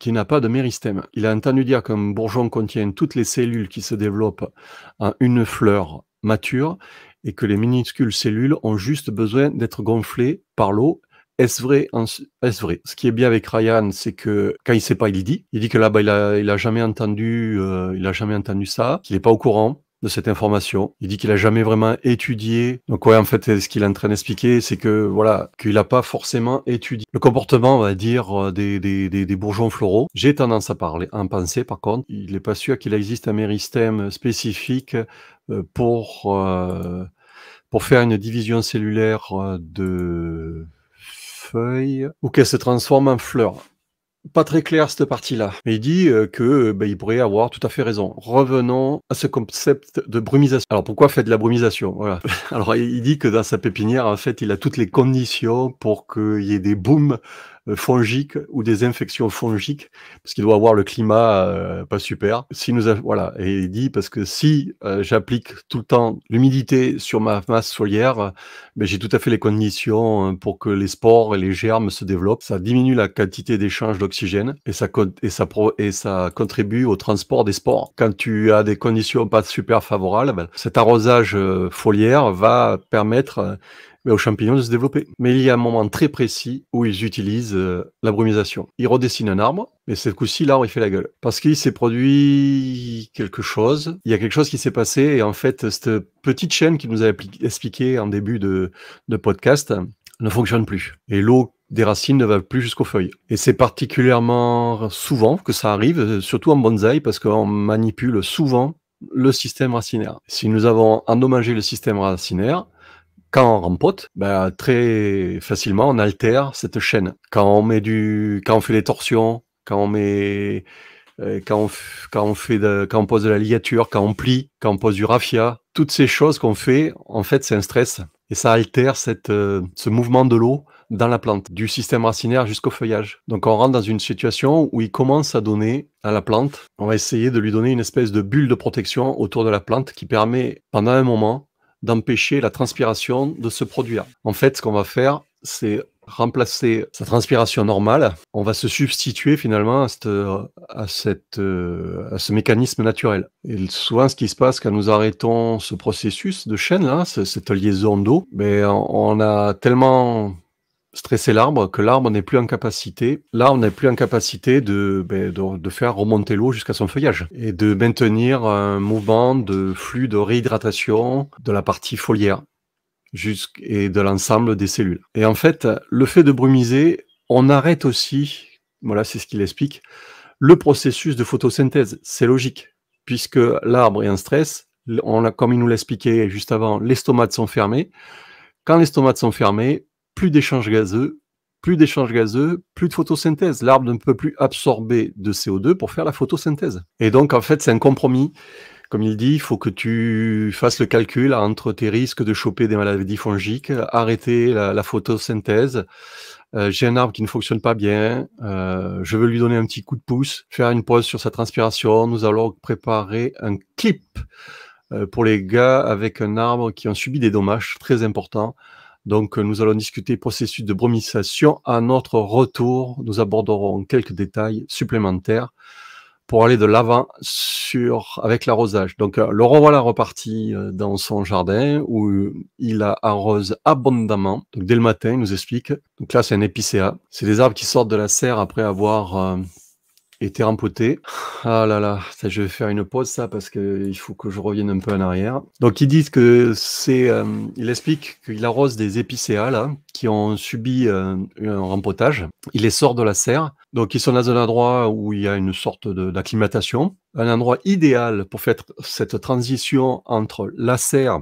qui n'a pas de méristème. Il a entendu dire qu'un bourgeon contient toutes les cellules qui se développent en une fleur mature et que les minuscules cellules ont juste besoin d'être gonflées par l'eau. Est-ce vrai? Est-ce vrai? Ce qui est bien avec Ryan, c'est que quand il sait pas, il dit. Il dit que là-bas, il a jamais entendu ça, qu'il est pas au courant de cette information. Il dit qu'il a jamais vraiment étudié. Donc ouais, en fait, ce qu'il est en train d'expliquer, c'est que voilà, qu'il a pas forcément étudié le comportement, on va dire, des bourgeons floraux. J'ai tendance à en penser, par contre, il est pas sûr qu'il existe un méristème spécifique pour faire une division cellulaire de feuilles ou qu'elle se transforme en fleurs. Pas très clair cette partie-là. Mais il dit que il pourrait avoir tout à fait raison. Revenons à ce concept de brumisation. Alors pourquoi faire de la brumisation? Voilà. Alors il dit que dans sa pépinière, en fait, il a toutes les conditions pour qu'il y ait des booms fongiques ou des infections fongiques, parce qu'il doit avoir le climat pas super. Si nous voilà, et il dit parce que si j'applique tout le temps l'humidité sur ma masse foliaire, ben, j'ai tout à fait les conditions pour que les spores et les germes se développent. Ça diminue la quantité d'échange d'oxygène et ça contribue au transport des spores. Quand tu as des conditions pas super favorables, ben, cet arrosage foliaire va permettre aux champignons de se développer. Mais il y a un moment très précis où ils utilisent la brumisation. Ils redessinent un arbre, mais cette coup-ci, l'arbre, il fait la gueule. Parce qu'il s'est produit quelque chose. Il y a quelque chose qui s'est passé. Et en fait, cette petite chaîne qu'il nous a expliqué en début de podcast ne fonctionne plus. Et l'eau des racines ne va plus jusqu'aux feuilles. Et c'est particulièrement souvent que ça arrive, surtout en bonsaï, parce qu'on manipule souvent le système racinaire. Si nous avons endommagé le système racinaire, quand on rempote, ben, très facilement, on altère cette chaîne. Quand on fait des torsions, quand on pose de la ligature, quand on plie, quand on pose du raffia, toutes ces choses qu'on fait, en fait, c'est un stress. Et ça altère ce mouvement de l'eau dans la plante, du système racinaire jusqu'au feuillage. Donc on rentre dans une situation où il commence à donner à la plante, on va essayer de lui donner une espèce de bulle de protection autour de la plante qui permet, pendant un moment, d'empêcher la transpiration de se produire. En fait, ce qu'on va faire, c'est remplacer sa transpiration normale. On va se substituer finalement à ce mécanisme naturel. Et souvent, ce qui se passe quand nous arrêtons ce processus de chaîne, là, cette liaison d'eau, ben, on a tellement stresser l'arbre, que l'arbre n'est plus en capacité, de faire remonter l'eau jusqu'à son feuillage et de maintenir un mouvement de flux de réhydratation de la partie foliaire et de l'ensemble des cellules. Et en fait, le fait de brumiser, on arrête aussi, voilà, c'est ce qu'il explique, le processus de photosynthèse. C'est logique, puisque l'arbre est en stress, comme il nous l'expliquait juste avant, les stomates sont fermés. Quand les stomates sont fermés, plus d'échanges gazeux, plus de photosynthèse. L'arbre ne peut plus absorber de CO2 pour faire la photosynthèse. Et donc, en fait, c'est un compromis. Comme il dit, il faut que tu fasses le calcul entre tes risques de choper des maladies fongiques, arrêter la photosynthèse. J'ai un arbre qui ne fonctionne pas bien, je veux lui donner un petit coup de pouce, faire une pause sur sa transpiration. Nous allons préparer un clip pour les gars avec un arbre qui ont subi des dommages très importants. Donc, nous allons discuter processus de brumisation. À notre retour, nous aborderons quelques détails supplémentaires pour aller de l'avant avec l'arrosage. Donc, le revoilà reparti dans son jardin où il arrose abondamment. Donc, dès le matin, il nous explique. Donc là, c'est un épicéa. C'est des arbres qui sortent de la serre après avoir été rempotés. Ah là là, ça, je vais faire une pause parce qu'il faut que je revienne un peu en arrière. Donc ils disent que il explique qu'il arrose des épicéas là, qui ont subi un rempotage. Il les sort de la serre. Donc ils sont dans un endroit où il y a une sorte d'acclimatation. Un endroit idéal pour faire cette transition entre la serre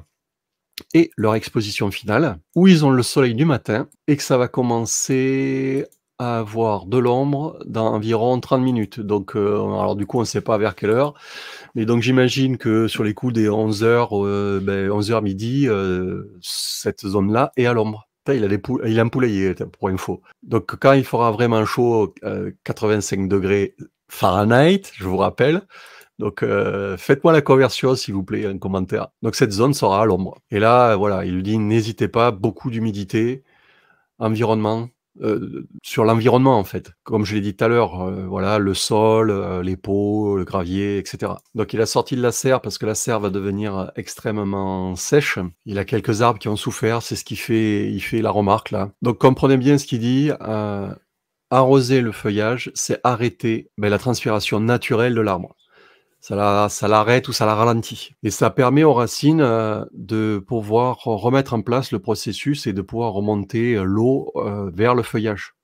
et leur exposition finale, où ils ont le soleil du matin et que ça va commencer à avoir de l'ombre dans environ 30 minutes. Donc, alors du coup, on ne sait pas vers quelle heure. Mais donc, j'imagine que sur les coups des 11h, 11h midi, cette zone-là est à l'ombre. Il est empoulaillé, pour info. Donc, quand il fera vraiment chaud, 85 degrés Fahrenheit, je vous rappelle. Donc, faites-moi la conversion, s'il vous plaît, un commentaire. Donc, cette zone sera à l'ombre. Et là, voilà, il dit, n'hésitez pas, beaucoup d'humidité, environnement, sur l'environnement en fait. Comme je l'ai dit tout à l'heure, voilà, le sol, les pots, le gravier, etc. Donc il a sorti de la serre parce que la serre va devenir extrêmement sèche. Il a quelques arbres qui ont souffert, c'est ce qu'il fait, il fait la remarque là. Donc comprenez bien ce qu'il dit, arroser le feuillage, c'est arrêter la transpiration naturelle de l'arbre. Ça l'arrête ou ça la ralentit. Et ça permet aux racines de pouvoir remettre en place le processus et de pouvoir remonter l'eau vers le feuillage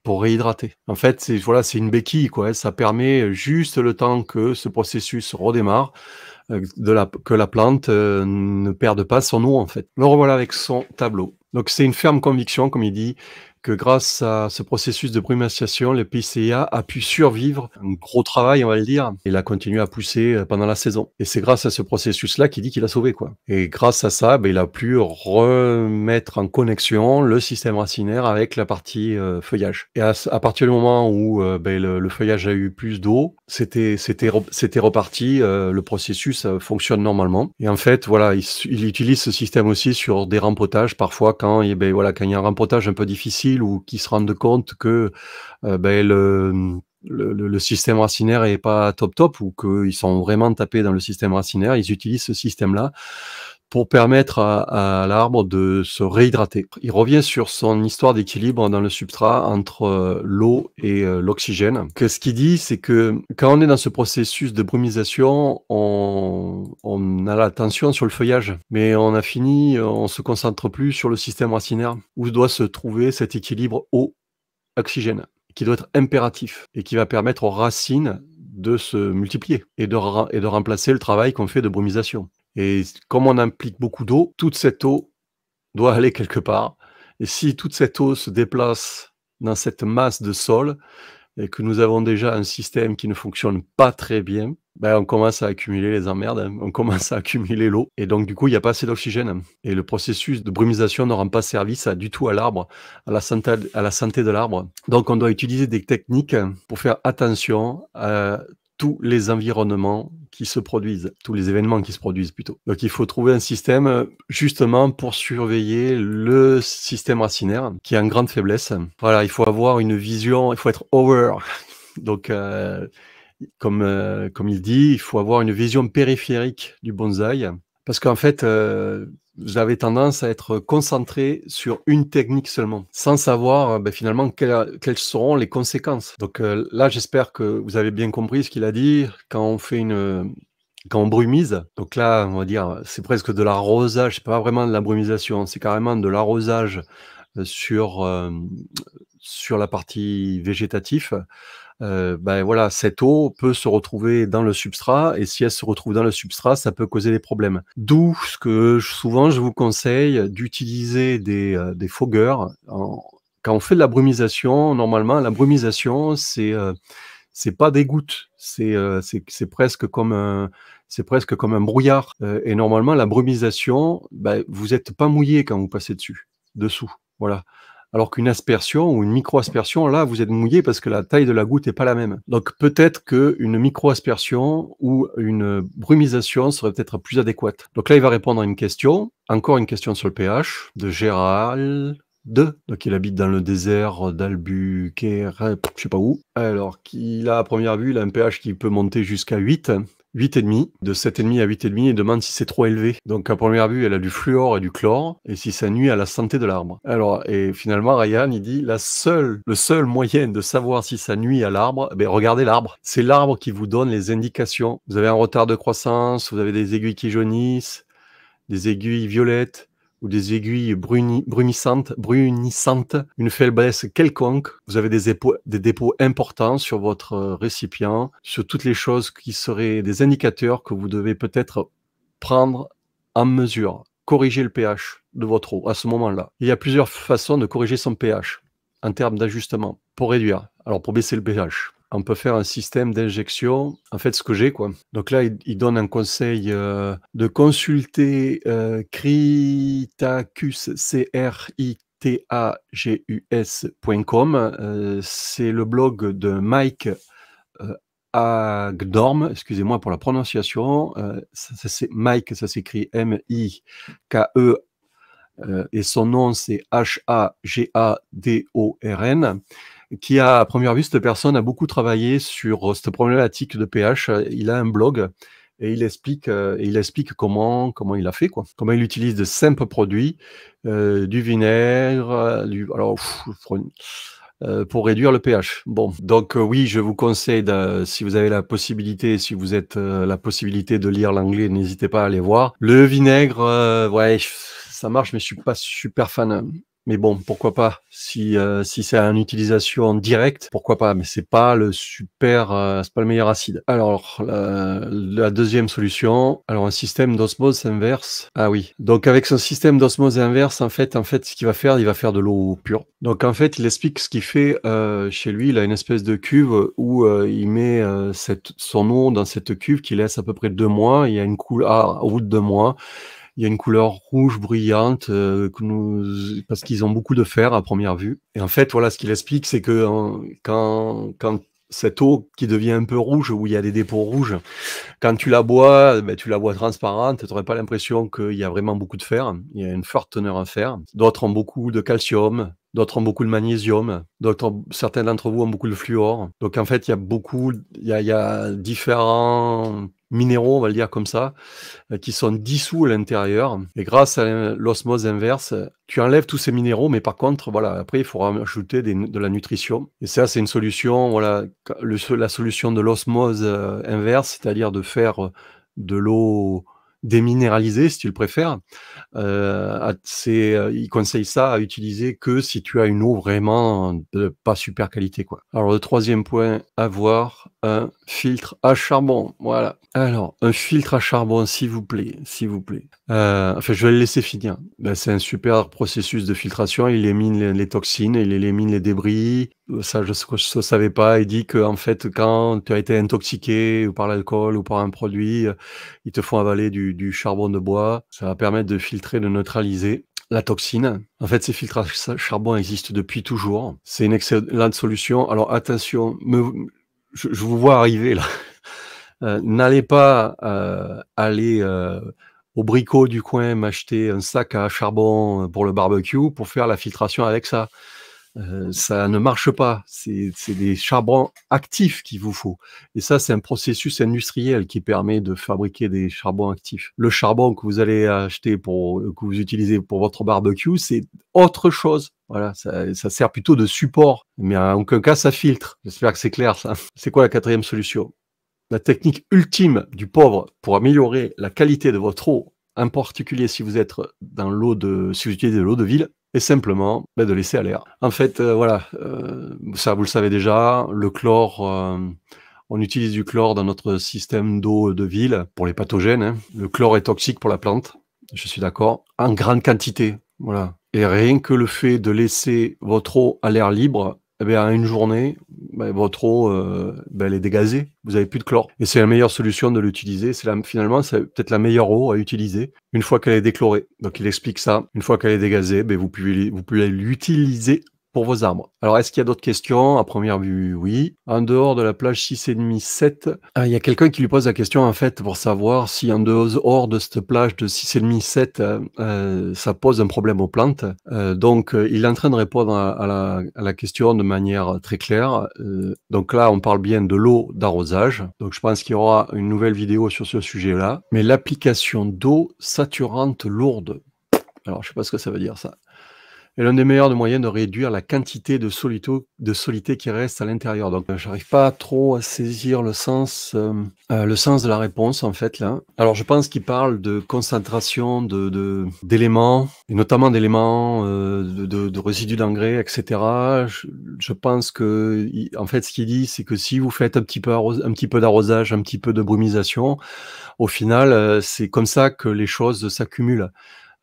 pour réhydrater. En fait, c'est une béquille, quoi. Ça permet juste le temps que ce processus redémarre, que la plante ne perde pas son eau, en fait. Le revoilà avec son tableau. Donc, c'est une ferme conviction, comme il dit, que grâce à ce processus de brumisation, le PCA a pu survivre un gros travail, on va le dire. Il a continué à pousser pendant la saison. Et c'est grâce à ce processus-là qu'il dit qu'il a sauvé, quoi. Et grâce à ça, il a pu remettre en connexion le système racinaire avec la partie feuillage. Et à partir du moment où le feuillage a eu plus d'eau, c'était reparti, le processus fonctionne normalement. Et en fait, voilà, il utilise ce système aussi sur des rempotages, parfois quand il y a un rempotage un peu difficile ou qu'ils se rendent compte que le système racinaire est pas top ou qu'ils sont vraiment tapés dans le système racinaire, ils utilisent ce système-là pour permettre à l'arbre de se réhydrater. Il revient sur son histoire d'équilibre dans le substrat entre l'eau et l'oxygène. Ce qu'il dit, c'est que quand on est dans ce processus de brumisation, on a l'attention sur le feuillage, mais on se concentre plus sur le système racinaire, où doit se trouver cet équilibre eau-oxygène, qui doit être impératif et qui va permettre aux racines de se multiplier et de remplacer le travail qu'on fait de brumisation. Et comme on implique beaucoup d'eau, toute cette eau doit aller quelque part. Et si toute cette eau se déplace dans cette masse de sol et que nous avons déjà un système qui ne fonctionne pas très bien, on commence à accumuler les emmerdes, hein. On commence à accumuler l'eau. Et donc, du coup, il n'y a pas assez d'oxygène. Et le processus de brumisation ne rend pas service du tout à l'arbre, à la santé de l'arbre. Donc, on doit utiliser des techniques pour faire attention à tous les environnements qui se produisent, tous les événements qui se produisent plutôt. Donc il faut trouver un système justement pour surveiller le système racinaire qui a une grande faiblesse. Voilà, il faut avoir une vision, il faut être over. Donc comme il dit, il faut avoir une vision périphérique du bonsaï parce qu'en fait vous avez tendance à être concentré sur une technique seulement, sans savoir finalement quelles seront les conséquences. Donc là, j'espère que vous avez bien compris ce qu'il a dit. Quand on brumise, donc là, on va dire, c'est presque de l'arrosage, c'est pas vraiment de la brumisation, c'est carrément de l'arrosage sur la partie végétative. Voilà, cette eau peut se retrouver dans le substrat et si elle se retrouve dans le substrat, ça peut causer des problèmes. D'où ce que souvent je vous conseille d'utiliser des fogueurs. Quand on fait de la brumisation, normalement, la brumisation, c'est pas des gouttes, c'est presque comme un brouillard. Et normalement, la brumisation, vous n'êtes pas mouillé quand vous passez dessous. Voilà. Alors qu'une aspersion ou une micro-aspersion, là, vous êtes mouillé parce que la taille de la goutte n'est pas la même. Donc peut-être qu'une micro-aspersion ou une brumisation serait peut-être plus adéquate. Donc là, il va répondre à une question, encore une question sur le pH, de Gérald. Donc il habite dans le désert d'Albuquerque, je sais pas où. Alors qu'il a à première vue, il a un pH qui peut monter jusqu'à 8. 8,5, de 7,5 à 8,5, il demande si c'est trop élevé. Donc à première vue, elle a du fluor et du chlore, et si ça nuit à la santé de l'arbre. Alors, et finalement, Ryan, il dit, le seul moyen de savoir si ça nuit à l'arbre, regardez l'arbre. C'est l'arbre qui vous donne les indications. Vous avez un retard de croissance, vous avez des aiguilles qui jaunissent, des aiguilles violettes, ou des aiguilles brunissantes, une faiblesse quelconque, vous avez des dépôts importants sur votre récipient, sur toutes les choses qui seraient des indicateurs que vous devez peut-être prendre en mesure, corriger le pH de votre eau à ce moment-là. Il y a plusieurs façons de corriger son pH en termes d'ajustement pour réduire. Alors pour baisser le pH, on peut faire un système d'injection, en fait ce que j'ai quoi. Donc là, il donne un conseil de consulter Critacus, critagus.com. C'est le blog de Mike Hagedorn, excusez-moi pour la prononciation. C'est Mike, ça s'écrit M-I-K-E, et son nom c'est H-A-G-A-D-O-R-N. Qui a, à première vue, cette personne a beaucoup travaillé sur cette problématique de pH. Il a un blog et il explique comment il a fait, quoi. Comment il utilise de simples produits, du vinaigre, pour réduire le pH. Bon, donc oui, je vous conseille, si vous avez la possibilité, si vous êtes la possibilité de lire l'anglais, n'hésitez pas à aller voir. Le vinaigre, ouais, ça marche, mais je suis pas super fan. Mais bon, pourquoi pas? Si c'est en utilisation directe, pourquoi pas? Mais c'est pas le super, c'est pas le meilleur acide. Alors, la 2e solution, alors un système d'osmose inverse. Ah oui, donc avec son système d'osmose inverse, en fait, ce qu'il va faire, il va faire de l'eau pure. Donc en fait, il explique ce qu'il fait, chez lui. Il a une espèce de cuve où, il met, son eau dans cette cuve qu'il laisse à peu près 2 mois. Il y a une au bout de 2 mois, il y a une couleur rouge brillante, parce qu'ils ont beaucoup de fer à première vue. Et en fait, voilà, ce qu'il explique, c'est que quand cette eau qui devient un peu rouge, où il y a des dépôts rouges, quand tu la bois, tu la bois transparente, tu n'aurais pas l'impression qu'il y a vraiment beaucoup de fer. Il y a une forte teneur en fer. D'autres ont beaucoup de calcium, d'autres ont beaucoup de magnésium, certains d'entre vous ont beaucoup de fluor. Donc en fait, il y a différents minéraux, on va le dire comme ça, qui sont dissous à l'intérieur. Et grâce à l'osmose inverse, tu enlèves tous ces minéraux, mais par contre, voilà, après, il faudra ajouter de la nutrition. Et ça, c'est une solution, voilà, la solution de l'osmose inverse, c'est-à-dire de faire de l'eau déminéralisée, si tu le préfères. Il conseille ça à utiliser que si tu as une eau vraiment de pas super qualité, quoi. Alors le 3e point, avoir un filtre à charbon. Voilà. Alors, un filtre à charbon, s'il vous plaît, s'il vous plaît. Enfin, je vais le laisser finir. C'est un super processus de filtration. Il élimine les toxines, il élimine les débris. Ça, je ne savais pas. Il dit que en fait, quand tu as été intoxiqué ou par l'alcool ou par un produit, ils te font avaler du charbon de bois. Ça va permettre de filtrer, de neutraliser la toxine. En fait, ces filtres à charbon existent depuis toujours. C'est une excellente solution. Alors attention, je vous vois arriver là. N'allez pas aller au bricot du coin m'acheter un sac à charbon pour le barbecue pour faire la filtration avec ça. Ça ne marche pas. C'est des charbons actifs qu'il vous faut. Et ça, c'est un processus industriel qui permet de fabriquer des charbons actifs. Le charbon que vous allez acheter que vous utilisez pour votre barbecue, c'est autre chose. Voilà, ça sert plutôt de support. Mais en aucun cas, ça filtre. J'espère que c'est clair, ça. C'est quoi la 4e solution? La technique ultime du pauvre pour améliorer la qualité de votre eau, en particulier si vous êtes si vous utilisez de l'eau de ville, est simplement de laisser à l'air. En fait, voilà, ça vous le savez déjà, le chlore, on utilise du chlore dans notre système d'eau de ville pour les pathogènes, hein. Le chlore est toxique pour la plante, je suis d'accord, en grande quantité, voilà. Et rien que le fait de laisser votre eau à l'air libre, en une journée, votre eau, elle est dégazée. Vous avez plus de chlore. Et c'est la meilleure solution de l'utiliser. Finalement, c'est peut-être la meilleure eau à utiliser une fois qu'elle est déchlorée. Donc, il explique ça. Une fois qu'elle est dégazée, vous pouvez l'utiliser pour vos arbres. Alors, est-ce qu'il y a d'autres questions? À première vue, oui. En dehors de la plage 6,5, 7, il y a quelqu'un qui lui pose la question, en fait, pour savoir si en dehors de cette plage de 6,5, 7, ça pose un problème aux plantes. Donc, il est en train de répondre à la question de manière très claire. Donc là, on parle bien de l'eau d'arrosage. Donc, je pense qu'il y aura une nouvelle vidéo sur ce sujet-là. Mais l'application d'eau saturante lourde, alors je sais pas ce que ça veut dire, ça. Et l'un des meilleurs moyens de réduire la quantité de solité qui reste à l'intérieur. Donc, j'arrive pas trop à saisir le sens de la réponse, en fait, là. Alors, je pense qu'il parle de concentration d'éléments, et notamment d'éléments, de résidus d'engrais, etc. Je pense que, en fait, ce qu'il dit, c'est que si vous faites un petit peu d'arrosage, un petit peu de brumisation, au final, c'est comme ça que les choses s'accumulent.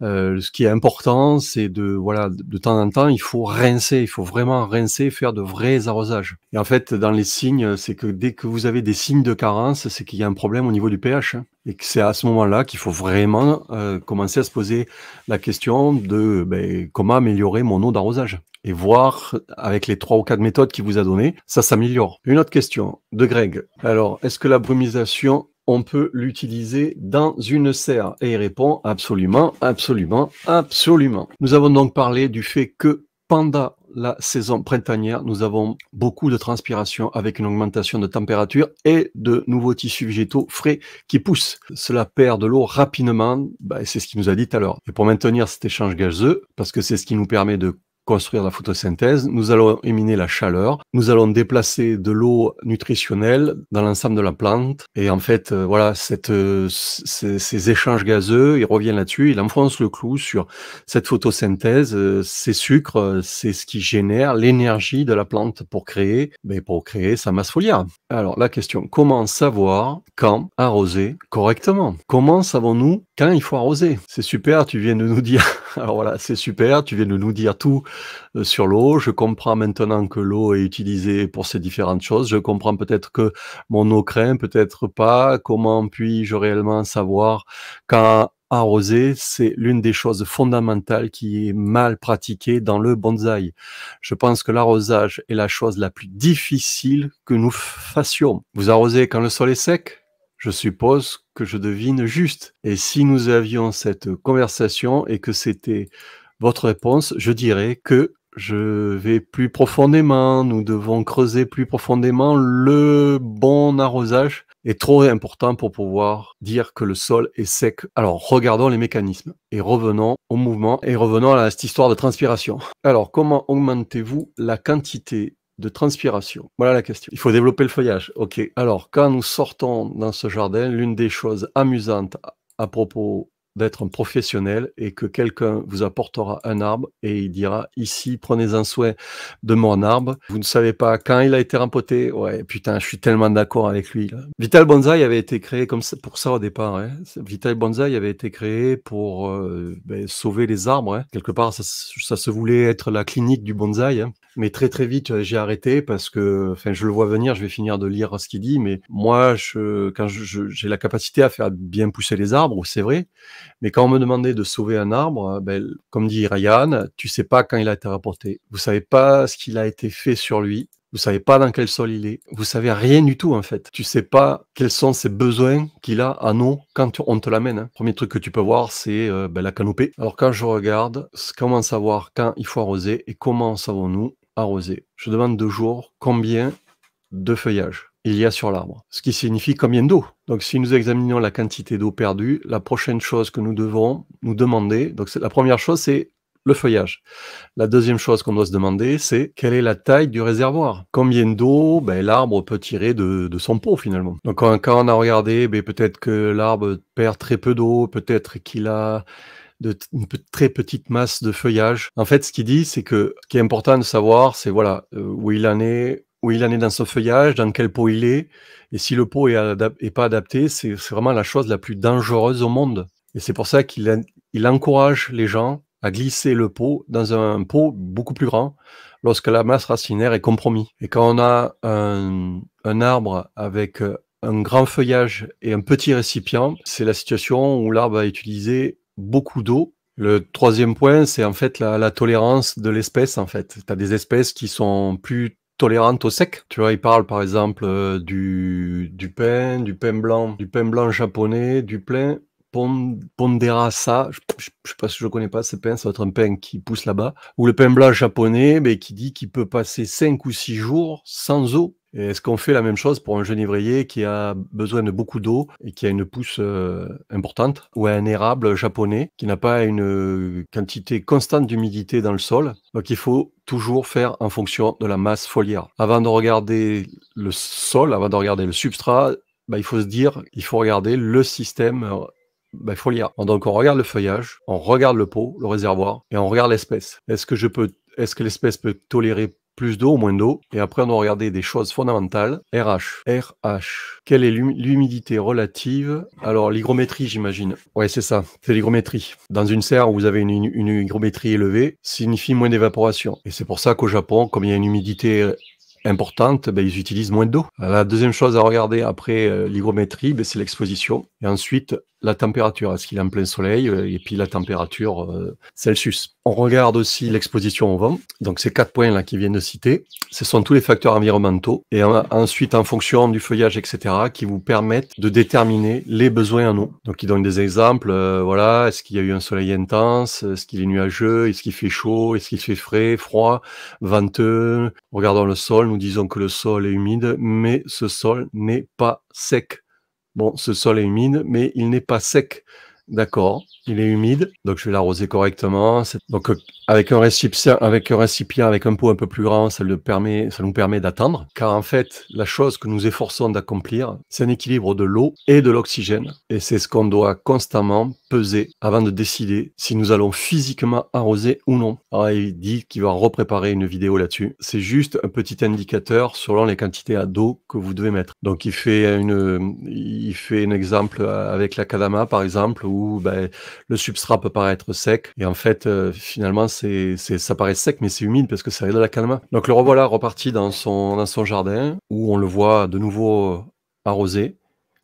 Ce qui est important, c'est de temps en temps, il faut rincer, il faut vraiment rincer, faire de vrais arrosages. Et en fait, dans les signes, c'est que dès que vous avez des signes de carence, c'est qu'il y a un problème au niveau du pH, hein, et que c'est à ce moment-là qu'il faut vraiment commencer à se poser la question de comment améliorer mon eau d'arrosage. Et voir avec les 3 ou 4 méthodes qu'il vous a données, ça s'améliore. Une autre question de Greg. Alors, est-ce que la brumisation on peut l'utiliser dans une serre? Et il répond absolument, absolument, absolument. Nous avons donc parlé du fait que pendant la saison printanière, nous avons beaucoup de transpiration avec une augmentation de température et de nouveaux tissus végétaux frais qui poussent. Cela perd de l'eau rapidement, c'est ce qu'il nous a dit tout à l'heure. Et pour maintenir cet échange gazeux, parce que c'est ce qui nous permet de construire la photosynthèse, nous allons éminer la chaleur, nous allons déplacer de l'eau nutritionnelle dans l'ensemble de la plante. Et en fait, voilà, ces échanges gazeux, ils reviennent là-dessus, il enfonce le clou sur cette photosynthèse, ces sucres, c'est ce qui génère l'énergie de la plante pour créer sa masse foliaire. Alors la question, comment savoir quand arroser correctement? Comment savons-nous quand il faut arroser? C'est super, tu viens de nous dire, alors voilà, c'est super, tu viens de nous dire tout sur l'eau. Je comprends maintenant que l'eau est utilisée pour ces différentes choses. Je comprends peut-être que mon eau craint, peut-être pas. Comment puis-je réellement savoir quand arroser? C'est l'une des choses fondamentales qui est mal pratiquée dans le bonsaï. Je pense que l'arrosage est la chose la plus difficile que nous fassions. Vous arrosez quand le sol est sec? Je suppose que je devine juste. Et si nous avions cette conversation et que c'était votre réponse, je dirais que je vais plus profondément, nous devons creuser plus profondément. Le bon arrosage est trop important pour pouvoir dire que le sol est sec. Alors, regardons les mécanismes et revenons au mouvement et revenons à cette histoire de transpiration. Alors, comment augmentez-vous la quantité de transpiration? Voilà la question. Il faut développer le feuillage. Ok. Alors, quand nous sortons dans ce jardin, l'une des choses amusantes à propos d'être un professionnel et que quelqu'un vous apportera un arbre et il dira ici prenez-en soin de mon arbre. Vous ne savez pas quand il a été rempoté. Ouais, putain, je suis tellement d'accord avec lui là. Vital Bonsaï avait été créé comme ça, pour ça au départ. Hein. Vital Bonsaï avait été créé pour sauver les arbres. Hein. Quelque part, ça se voulait être la clinique du bonsaï. Hein. Mais très très vite, j'ai arrêté parce que, enfin, je le vois venir, je vais finir de lire ce qu'il dit, mais moi, quand j'ai la capacité à faire bien pousser les arbres, c'est vrai, mais quand on me demandait de sauver un arbre, comme dit Ryan, tu sais pas quand il a été rapporté, vous savez pas ce qu'il a été fait sur lui, vous savez pas dans quel sol il est, vous savez rien du tout en fait. Tu sais pas quels sont ses besoins qu'il a en eau quand on te l'amène. Hein. Premier truc que tu peux voir, c'est la canopée. Alors quand je regarde, comment savoir quand il faut arroser et comment savons-nous arroser? Je demande toujours combien de feuillage il y a sur l'arbre, ce qui signifie combien d'eau. Donc si nous examinons la quantité d'eau perdue, la prochaine chose que nous devons nous demander, donc la première chose c'est le feuillage. La deuxième chose qu'on doit se demander, c'est quelle est la taille du réservoir? Combien d'eau l'arbre peut tirer de son pot finalement? Donc quand on a regardé, peut-être que l'arbre perd très peu d'eau, peut-être qu'il a une très petite masse de feuillage. En fait, ce qu'il dit, c'est que ce qui est important de savoir, c'est voilà où il en est dans son feuillage, dans quel pot il est, et si le pot est pas adapté, c'est vraiment la chose la plus dangereuse au monde. Et c'est pour ça il encourage les gens à glisser le pot dans un pot beaucoup plus grand lorsque la masse racinaire est compromise. Et quand on a un arbre avec un grand feuillage et un petit récipient, c'est la situation où l'arbre a utilisé beaucoup d'eau. Le troisième point, c'est en fait la tolérance de l'espèce. En fait, tu as des espèces qui sont plus tolérantes au sec. Tu vois, il parle par exemple du pain blanc japonais, du pain Ponderosa, je sais pas si je connais pas ce pain, ça va être un pain qui pousse là-bas, ou le pain blanc japonais, qui dit qu'il peut passer 5 ou 6 jours sans eau. Et est-ce qu'on fait la même chose pour un genévrier qui a besoin de beaucoup d'eau et qui a une pousse importante, ou un érable japonais qui n'a pas une quantité constante d'humidité dans le sol? Donc il faut toujours faire en fonction de la masse foliaire. Avant de regarder le sol, avant de regarder le substrat, il faut se dire, il faut regarder le système foliaire. Donc on regarde le feuillage, on regarde le pot, le réservoir, et on regarde l'espèce. Est-ce que l'espèce peut tolérer plus d'eau ou moins d'eau? Et après on doit regarder des choses fondamentales. RH. Quelle est l'humidité relative? Alors l'hygrométrie, j'imagine. Ouais, c'est ça, c'est l'hygrométrie. Dans une serre où vous avez une hygrométrie élevée, signifie moins d'évaporation. Et c'est pour ça qu'au Japon, comme il y a une humidité importante, ils utilisent moins d'eau. La deuxième chose à regarder après l'hygrométrie, c'est l'exposition. Et ensuite, la température. Est-ce qu'il est en plein soleil? Et puis la température Celsius. On regarde aussi l'exposition au vent. Donc ces 4 points là qui viennent de citer, ce sont tous les facteurs environnementaux. Et ensuite, en fonction du feuillage, etc., qui vous permettent de déterminer les besoins en eau. Donc ils donnent des exemples. Voilà, est-ce qu'il y a eu un soleil intense? Est-ce qu'il est nuageux? Est-ce qu'il fait chaud? Est-ce qu'il fait frais, froid, venteux? Regardons le sol. Nous disons que le sol est humide, mais ce sol n'est pas sec. Bon, ce sol est humide, mais il n'est pas sec. D'accord, il est humide, donc je vais l'arroser correctement. Donc avec un récipient, avec un pot un peu plus grand, ça nous permet d'attendre. Car en fait, la chose que nous efforçons d'accomplir, c'est un équilibre de l'eau et de l'oxygène. Et c'est ce qu'on doit constamment peser avant de décider si nous allons physiquement arroser ou non. Alors, il dit qu'il va repréparer une vidéo là-dessus. C'est juste un petit indicateur selon les quantités d'eau que vous devez mettre. Donc il fait un exemple avec la kadama par exemple où le substrat peut paraître sec et en fait finalement ça paraît sec mais c'est humide parce que c'est de la kadama. Donc le revoilà reparti dans son jardin où on le voit de nouveau arrosé.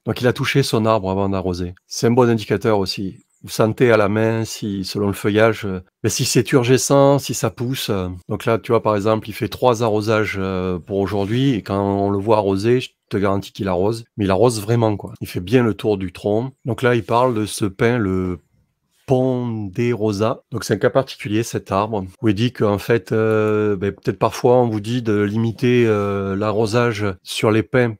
Donc il a touché son arbre avant d'arroser. C'est un bon indicateur aussi. Vous sentez à la main si, selon le feuillage, si c'est turgescent, si ça pousse. Donc là, tu vois, par exemple, il fait 3 arrosages pour aujourd'hui. Et quand on le voit arroser, je te garantis qu'il arrose. Mais il arrose vraiment, quoi. Il fait bien le tour du tronc. Donc là, il parle de ce pin, le ponderosa. Donc c'est un cas particulier cet arbre où il dit qu'en fait peut-être parfois on vous dit de limiter l'arrosage sur les pins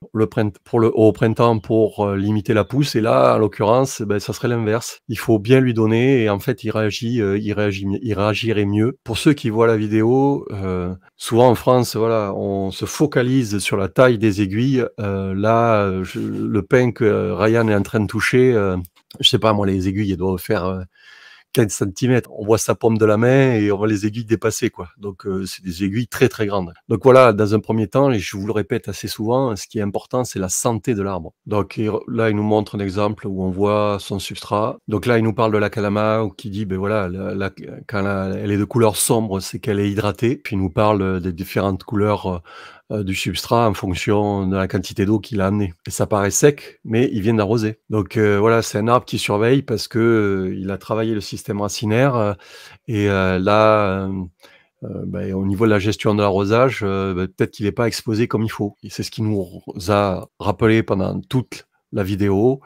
au printemps pour limiter la pousse et là en l'occurrence ça serait l'inverse. Il faut bien lui donner et en fait il réagirait mieux. Pour ceux qui voient la vidéo, souvent en France voilà on se focalise sur la taille des aiguilles. Le pin que Ryan est en train de toucher, je sais pas moi, les aiguilles elles doivent faire 15 centimètres. On voit sa paume de la main et on voit les aiguilles dépasser, quoi. Donc, c'est des aiguilles très, très grandes. Donc voilà, dans un premier temps, et je vous le répète assez souvent, ce qui est important, c'est la santé de l'arbre. Donc là, il nous montre un exemple où on voit son substrat. Donc là, il nous parle de la calama, qui dit, voilà, elle est de couleur sombre, c'est qu'elle est hydratée. Puis il nous parle des différentes couleurs du substrat en fonction de la quantité d'eau qu'il a amené. Et ça paraît sec, mais il vient d'arroser. Donc voilà, c'est un arbre qui surveille parce que il a travaillé le système racinaire et au niveau de la gestion de l'arrosage, peut-être qu'il n'est pas exposé comme il faut. Et c'est ce qui nous a rappelé pendant toute la vidéo.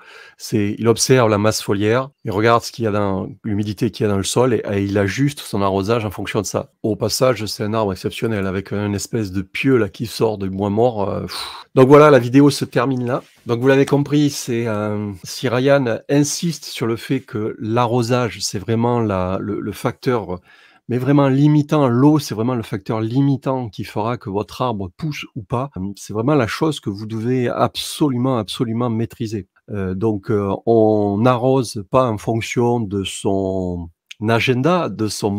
Il observe la masse foliaire, il regarde ce qu'il y a dans l'humidité qu'il y a dans le sol et il ajuste son arrosage en fonction de ça. Au passage, c'est un arbre exceptionnel avec une espèce de pieu là qui sort de bois mort. Donc voilà, la vidéo se termine là. Donc vous l'avez compris, si Ryan insiste sur le fait que l'arrosage, c'est vraiment le facteur mais vraiment limitant, l'eau, c'est vraiment le facteur limitant qui fera que votre arbre pousse ou pas. C'est vraiment la chose que vous devez absolument, absolument maîtriser. Donc, on n'arrose pas en fonction de son agenda, de sa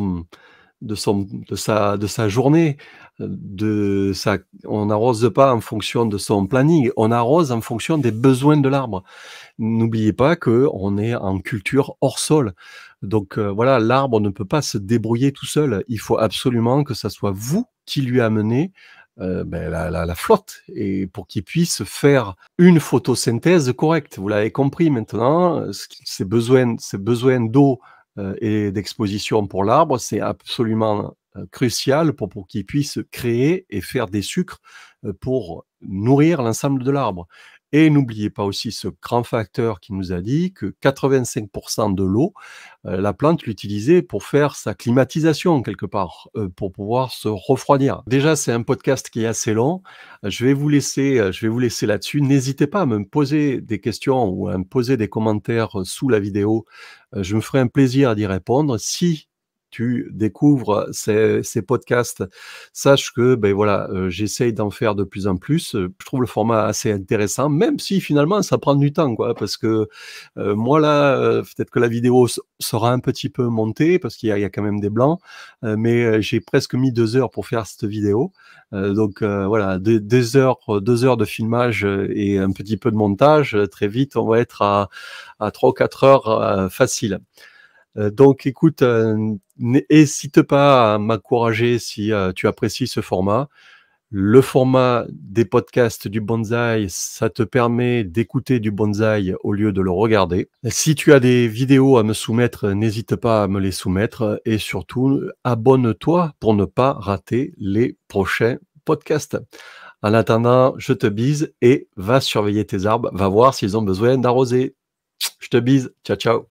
journée, on n'arrose pas en fonction de son planning, on arrose en fonction des besoins de l'arbre. N'oubliez pas qu'on est en culture hors sol. Donc voilà, l'arbre ne peut pas se débrouiller tout seul. Il faut absolument que ça soit vous qui lui amenez la flotte et pour qu'il puisse faire une photosynthèse correcte. Vous l'avez compris maintenant, ces besoins d'eau et d'exposition pour l'arbre, c'est absolument crucial pour qu'il puisse créer et faire des sucres pour nourrir l'ensemble de l'arbre. Et n'oubliez pas aussi ce grand facteur qui nous a dit que 85% de l'eau, la plante l'utilisait pour faire sa climatisation quelque part, pour pouvoir se refroidir. Déjà, c'est un podcast qui est assez long. Je vais vous laisser là-dessus. N'hésitez pas à me poser des questions ou à me poser des commentaires sous la vidéo. Je me ferai un plaisir d'y répondre. Si tu découvres ces podcasts, sache que j'essaye d'en faire de plus en plus. Je trouve le format assez intéressant, même si finalement ça prend du temps, quoi, parce que moi là, peut-être que la vidéo sera un petit peu montée parce qu'il y a quand même des blancs, mais j'ai presque mis 2 heures pour faire cette vidéo. Donc voilà, 2 heures de filmage et un petit peu de montage. Très vite, on va être à 3 ou 4 heures facile. Donc écoute, n'hésite pas à m'encourager si tu apprécies ce format. Le format des podcasts du bonsaï, ça te permet d'écouter du bonsaï au lieu de le regarder. Si tu as des vidéos à me soumettre, n'hésite pas à me les soumettre et surtout, abonne-toi pour ne pas rater les prochains podcasts. En attendant, je te bise et va surveiller tes arbres, va voir s'ils ont besoin d'arroser. Je te bise, ciao ciao.